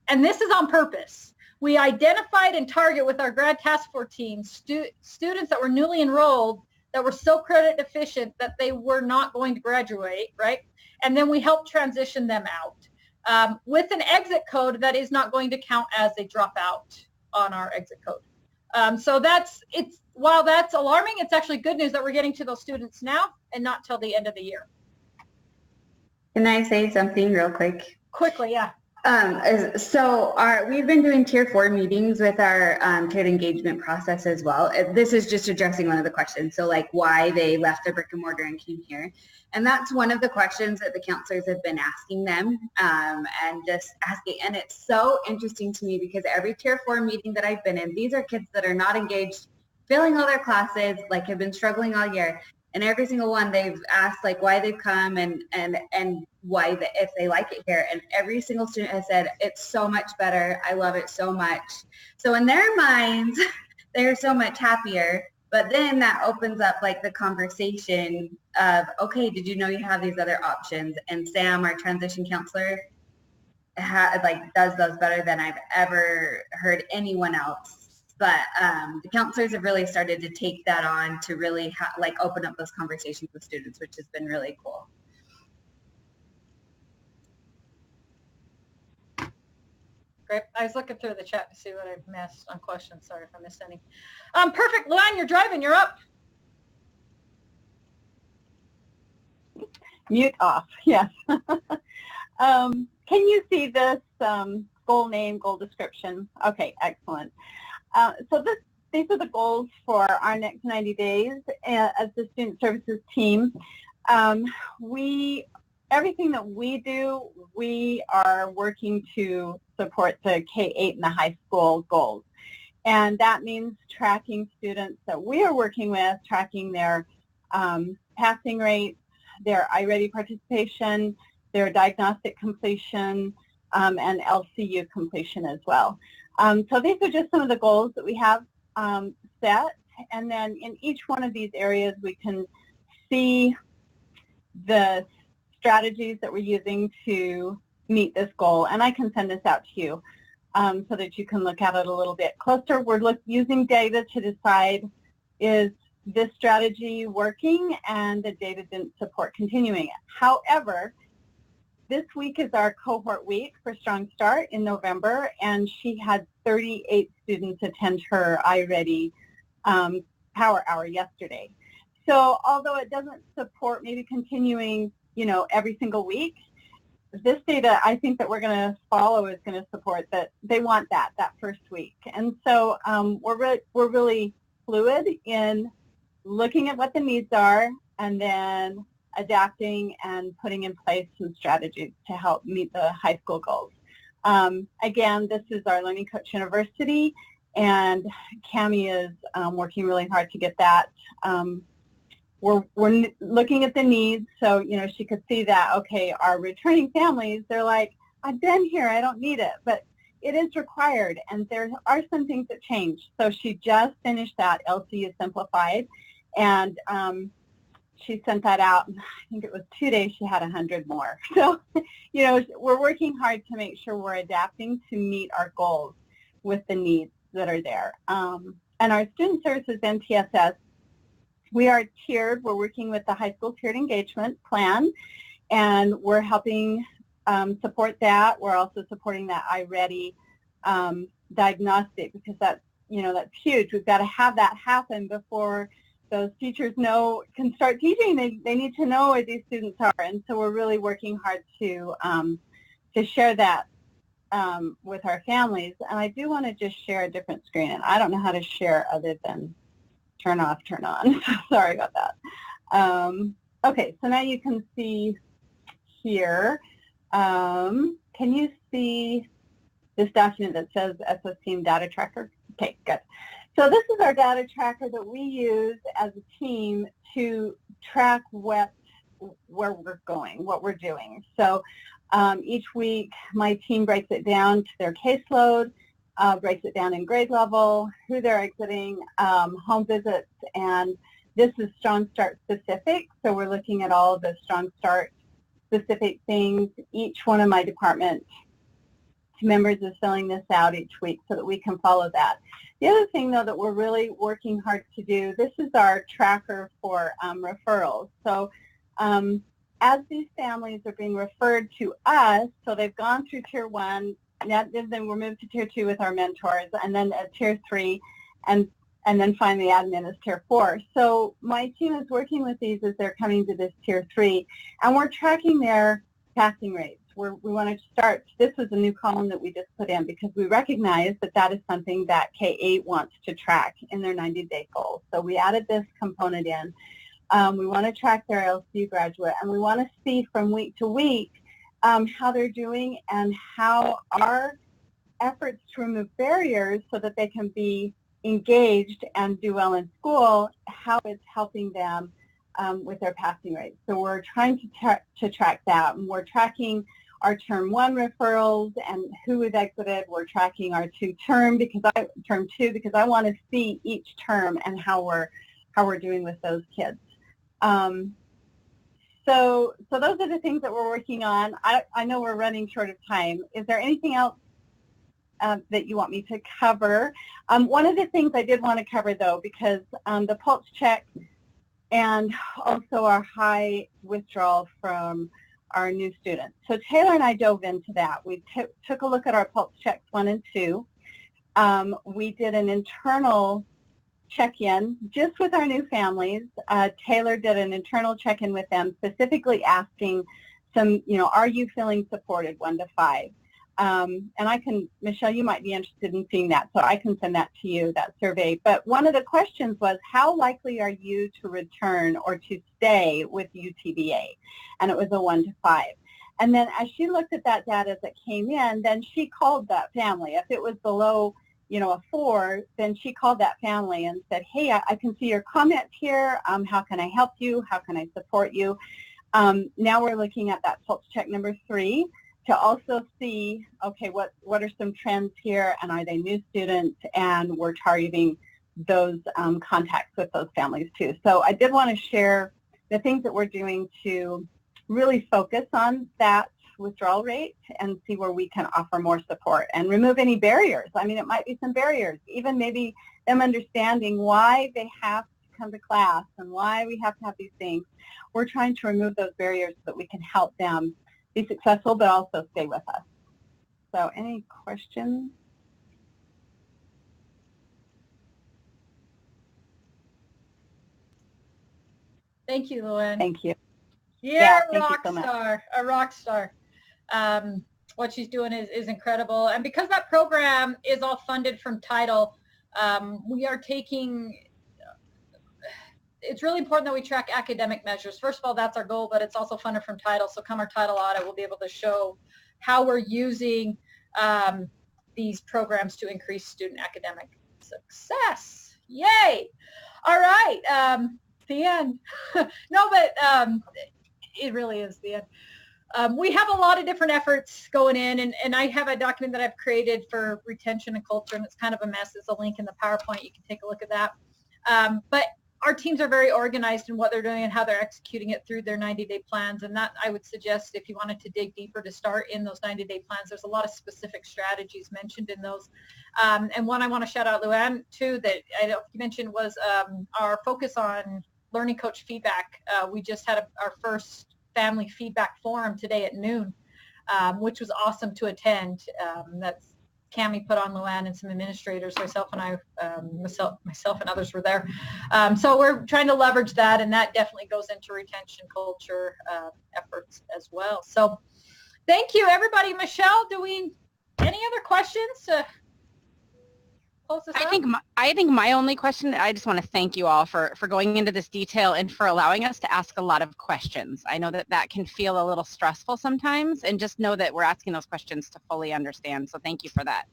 and this is on purpose. We identified and target with our grad task force team students that were newly enrolled that were so credit deficient that they were not going to graduate, right? And then we helped transition them out with an exit code that is not going to count as a dropout on our exit code. So while that's alarming, it's actually good news that we're getting to those students now and not till the end of the year. Can I say something real quick? Quickly, yeah. We've been doing tier 4 meetings with our tiered engagement process as well. This is just addressing one of the questions. So like why they left their brick and mortar and came here. And that's one of the questions that the counselors have been asking them and just asking. And it's so interesting to me because every tier 4 meeting that I've been in, these are kids that are not engaged, failing all their classes, like have been struggling all year. And every single one they've asked like why they've come and why if they like it here. And every single student has said, it's so much better. I love it so much. So in their minds, they're so much happier. But then that opens up like the conversation of, okay, did you know you have these other options? And Sam, our transition counselor, does those better than I've ever heard anyone else. But the counselors have really started to take that on to really open up those conversations with students, which has been really cool. Great. I was looking through the chat to see what I missed on questions. Sorry if I missed any. Perfect. Luann, you're driving. You're up. Mute off. Yes. Can you see this goal name, goal description? Okay, excellent. So these are the goals for our next 90 days as the Student Services team. Everything that we do, we are working to support the K-8 and the high school goals. And that means tracking students that we are working with, tracking their passing rates, their iReady participation, their diagnostic completion, and LCU completion as well. So these are just some of the goals that we have set. And then in each one of these areas, we can see the strategies that we're using to meet this goal. And I can send this out to you so that you can look at it a little bit closer. We're using data to decide, is this strategy working? And the data didn't support continuing it. However, this week is our cohort week for Strong Start in November, and she had 38 students attend her iReady Power Hour yesterday. So although it doesn't support maybe continuing, every single week, this data I think that we're going to follow is going to support that they want that first week. And so we're really fluid in looking at what the needs are and then adapting and putting in place some strategies to help meet the high school goals. Again, this is our Learning Coach University, and Cami is working really hard to get that. We're looking at the needs, so she could see that, okay, our returning families, they're like, I've been here, I don't need it, but it is required, and there are some things that change. So she just finished that LCU Simplified, and she sent that out, and I think it was 2 days she had 100 more. So, we're working hard to make sure we're adapting to meet our goals with the needs that are there. And our Student Services MTSS, we are tiered. We're working with the high school tiered engagement plan, and we're helping support that. We're also supporting that iReady diagnostic because that's huge. We've got to have that happen before those teachers can start teaching. They need to know where these students are, and so we're really working hard to share that with our families. And I do want to just share a different screen, and I don't know how to share other than turn off, turn on. Sorry about that. Okay, so now you can see here. Can you see this document that says SS Team Data Tracker? Okay, good. So this is our data tracker that we use as a team to track where we're going, what we're doing. So each week my team breaks it down to their caseload, breaks it down in grade level, who they're exiting, home visits, and this is Strong Start specific. So we're looking at all of the Strong Start specific things. Each one of my department members is filling this out each week so that we can follow that. The other thing, though, that we're really working hard to do, this is our tracker for referrals. So as these families are being referred to us, so they've gone through Tier 1, then we're moved to Tier 2 with our mentors, and then at Tier 3, and then finally admin is Tier 4. So my team is working with these as they're coming to this Tier 3, and we're tracking their passing rates. we want to start, this was a new column that we just put in because we recognize that that is something that K-8 wants to track in their 90-day goals. So we added this component in. We want to track their LCU graduate, and we want to see from week to week how they're doing and how our efforts to remove barriers so that they can be engaged and do well in school, how it's helping them with their passing rates. So we're trying to track that, and we're tracking our term 1 referrals and who has exited. We're tracking our term 2 because I want to see each term and how we're doing with those kids. So those are the things that we're working on. I know we're running short of time. Is there anything else that you want me to cover? One of the things I did want to cover, though, because the pulse check and also our high withdrawal from our new students. So Taylor and I dove into that. We took a look at our pulse checks 1 and 2. We did an internal check-in just with our new families. Taylor did an internal check-in with them, specifically asking some, are you feeling supported 1 to 5? And I can, Michelle, you might be interested in seeing that, so I can send that to you, that survey. But one of the questions was, how likely are you to return or to stay with UTVA? And it was a 1 to 5. And then as she looked at that data as it came in, then she called that family. If it was below, a 4, then she called that family and said, hey, I can see your comment here. How can I help you? How can I support you? Now we're looking at that pulse check number 3. To also see, okay, what are some trends here, and are they new students, and we're targeting those contacts with those families too. So I did want to share the things that we're doing to really focus on that withdrawal rate and see where we can offer more support and remove any barriers. I mean, it might be some barriers, even maybe them understanding why they have to come to class and why we have to have these things. We're trying to remove those barriers so that we can help them be successful, but also stay with us. So any questions? Thank you, Luann. Thank you. Yeah, thank you so much. A rock star. What she's doing is incredible. And because that program is all funded from Title, we are taking, it's really important that we track academic measures. First of all, that's our goal, but it's also funded from Title. So come our Title audit, we'll be able to show how we're using these programs to increase student academic success. Yay! All right, the end. No, but it really is the end. We have a lot of different efforts going in, and I have a document that I've created for retention and culture, and it's kind of a mess. There's a link in the PowerPoint. You can take a look at that. But our teams are very organized in what they're doing and how they're executing it through their 90-day plans. And that, I would suggest, if you wanted to dig deeper, to start in those 90-day plans. There's a lot of specific strategies mentioned in those. And one I want to shout out, Luann, too, that I don't you mentioned was our focus on learning coach feedback. We just had our first family feedback forum today at noon, which was awesome to attend. That's Cammie put on, Luann, and some administrators, myself and others were there. So we're trying to leverage that, and that definitely goes into retention culture efforts as well. So thank you, everybody. Michelle, any other questions to close this up? I think my only question, I just want to thank you all for going into this detail and for allowing us to ask a lot of questions. I know that can feel a little stressful sometimes, and just know that we're asking those questions to fully understand. So thank you for that.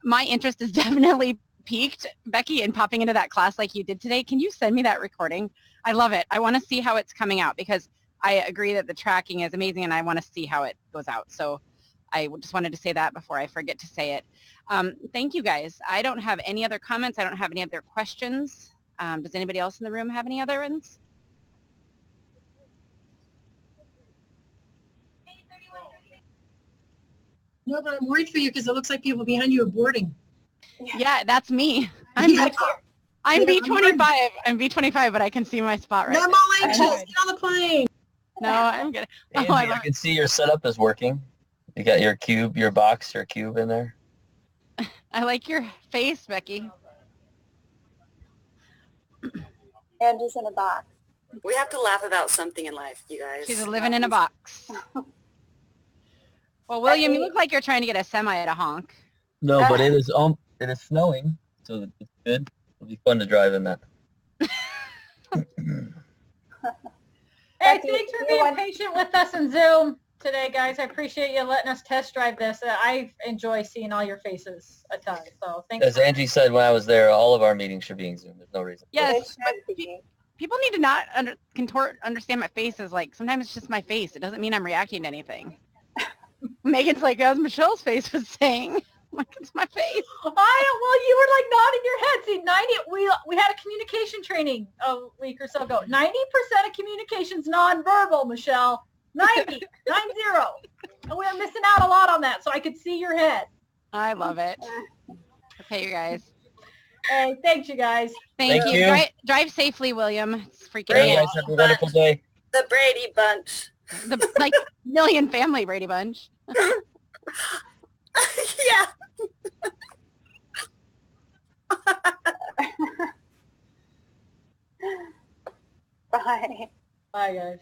My interest is definitely piqued, Becky, in popping into that class like you did today. Can you send me that recording? I love it. I want to see how it's coming out, because I agree that the tracking is amazing, and I want to see how it goes out. So I just wanted to say that before I forget to say it. Thank you, guys. I don't have any other comments. I don't have any other questions. Does anybody else in the room have any other ones? No, but I'm worried for you because it looks like people behind you are boarding. Yeah, that's me. I'm B25. I'm B25, but I can see my spot right now. now. I'm all anxious. Get on the plane. No, I'm good. Angie, I can see your setup is working. You got your cube, your cube in there. I like your face, Becky. Angie's in a box. We have to laugh about something in life, you guys. She's living in a box. Well, William, you look like you're trying to get a semi at a honk. No, but it is snowing, so it's good. It'll be fun to drive in that. Hey, thanks for being patient with us in Zoom today, guys. I appreciate you letting us test drive this. I enjoy seeing all your faces a ton. So thanks. As Angie said when I was there, all of our meetings should be in Zoom. There's no reason. Yes, but people need to not understand my face is like, sometimes it's just my face. It doesn't mean I'm reacting to anything. Megan's like, as Michelle's face was saying. I'm like, it's my face. Well, you were like nodding your head. See, we had a communication training a week or so ago. 90% of communication's nonverbal, Michelle. 90. And we were missing out a lot on that, so I could see your head. I love it. Okay, you guys. Hey, thanks, you guys. Thank you. Drive safely, William. It's freaking Hey, guys, have a wonderful day. The Brady Bunch. The like million family Brady Bunch. Yeah. Bye. Bye, guys.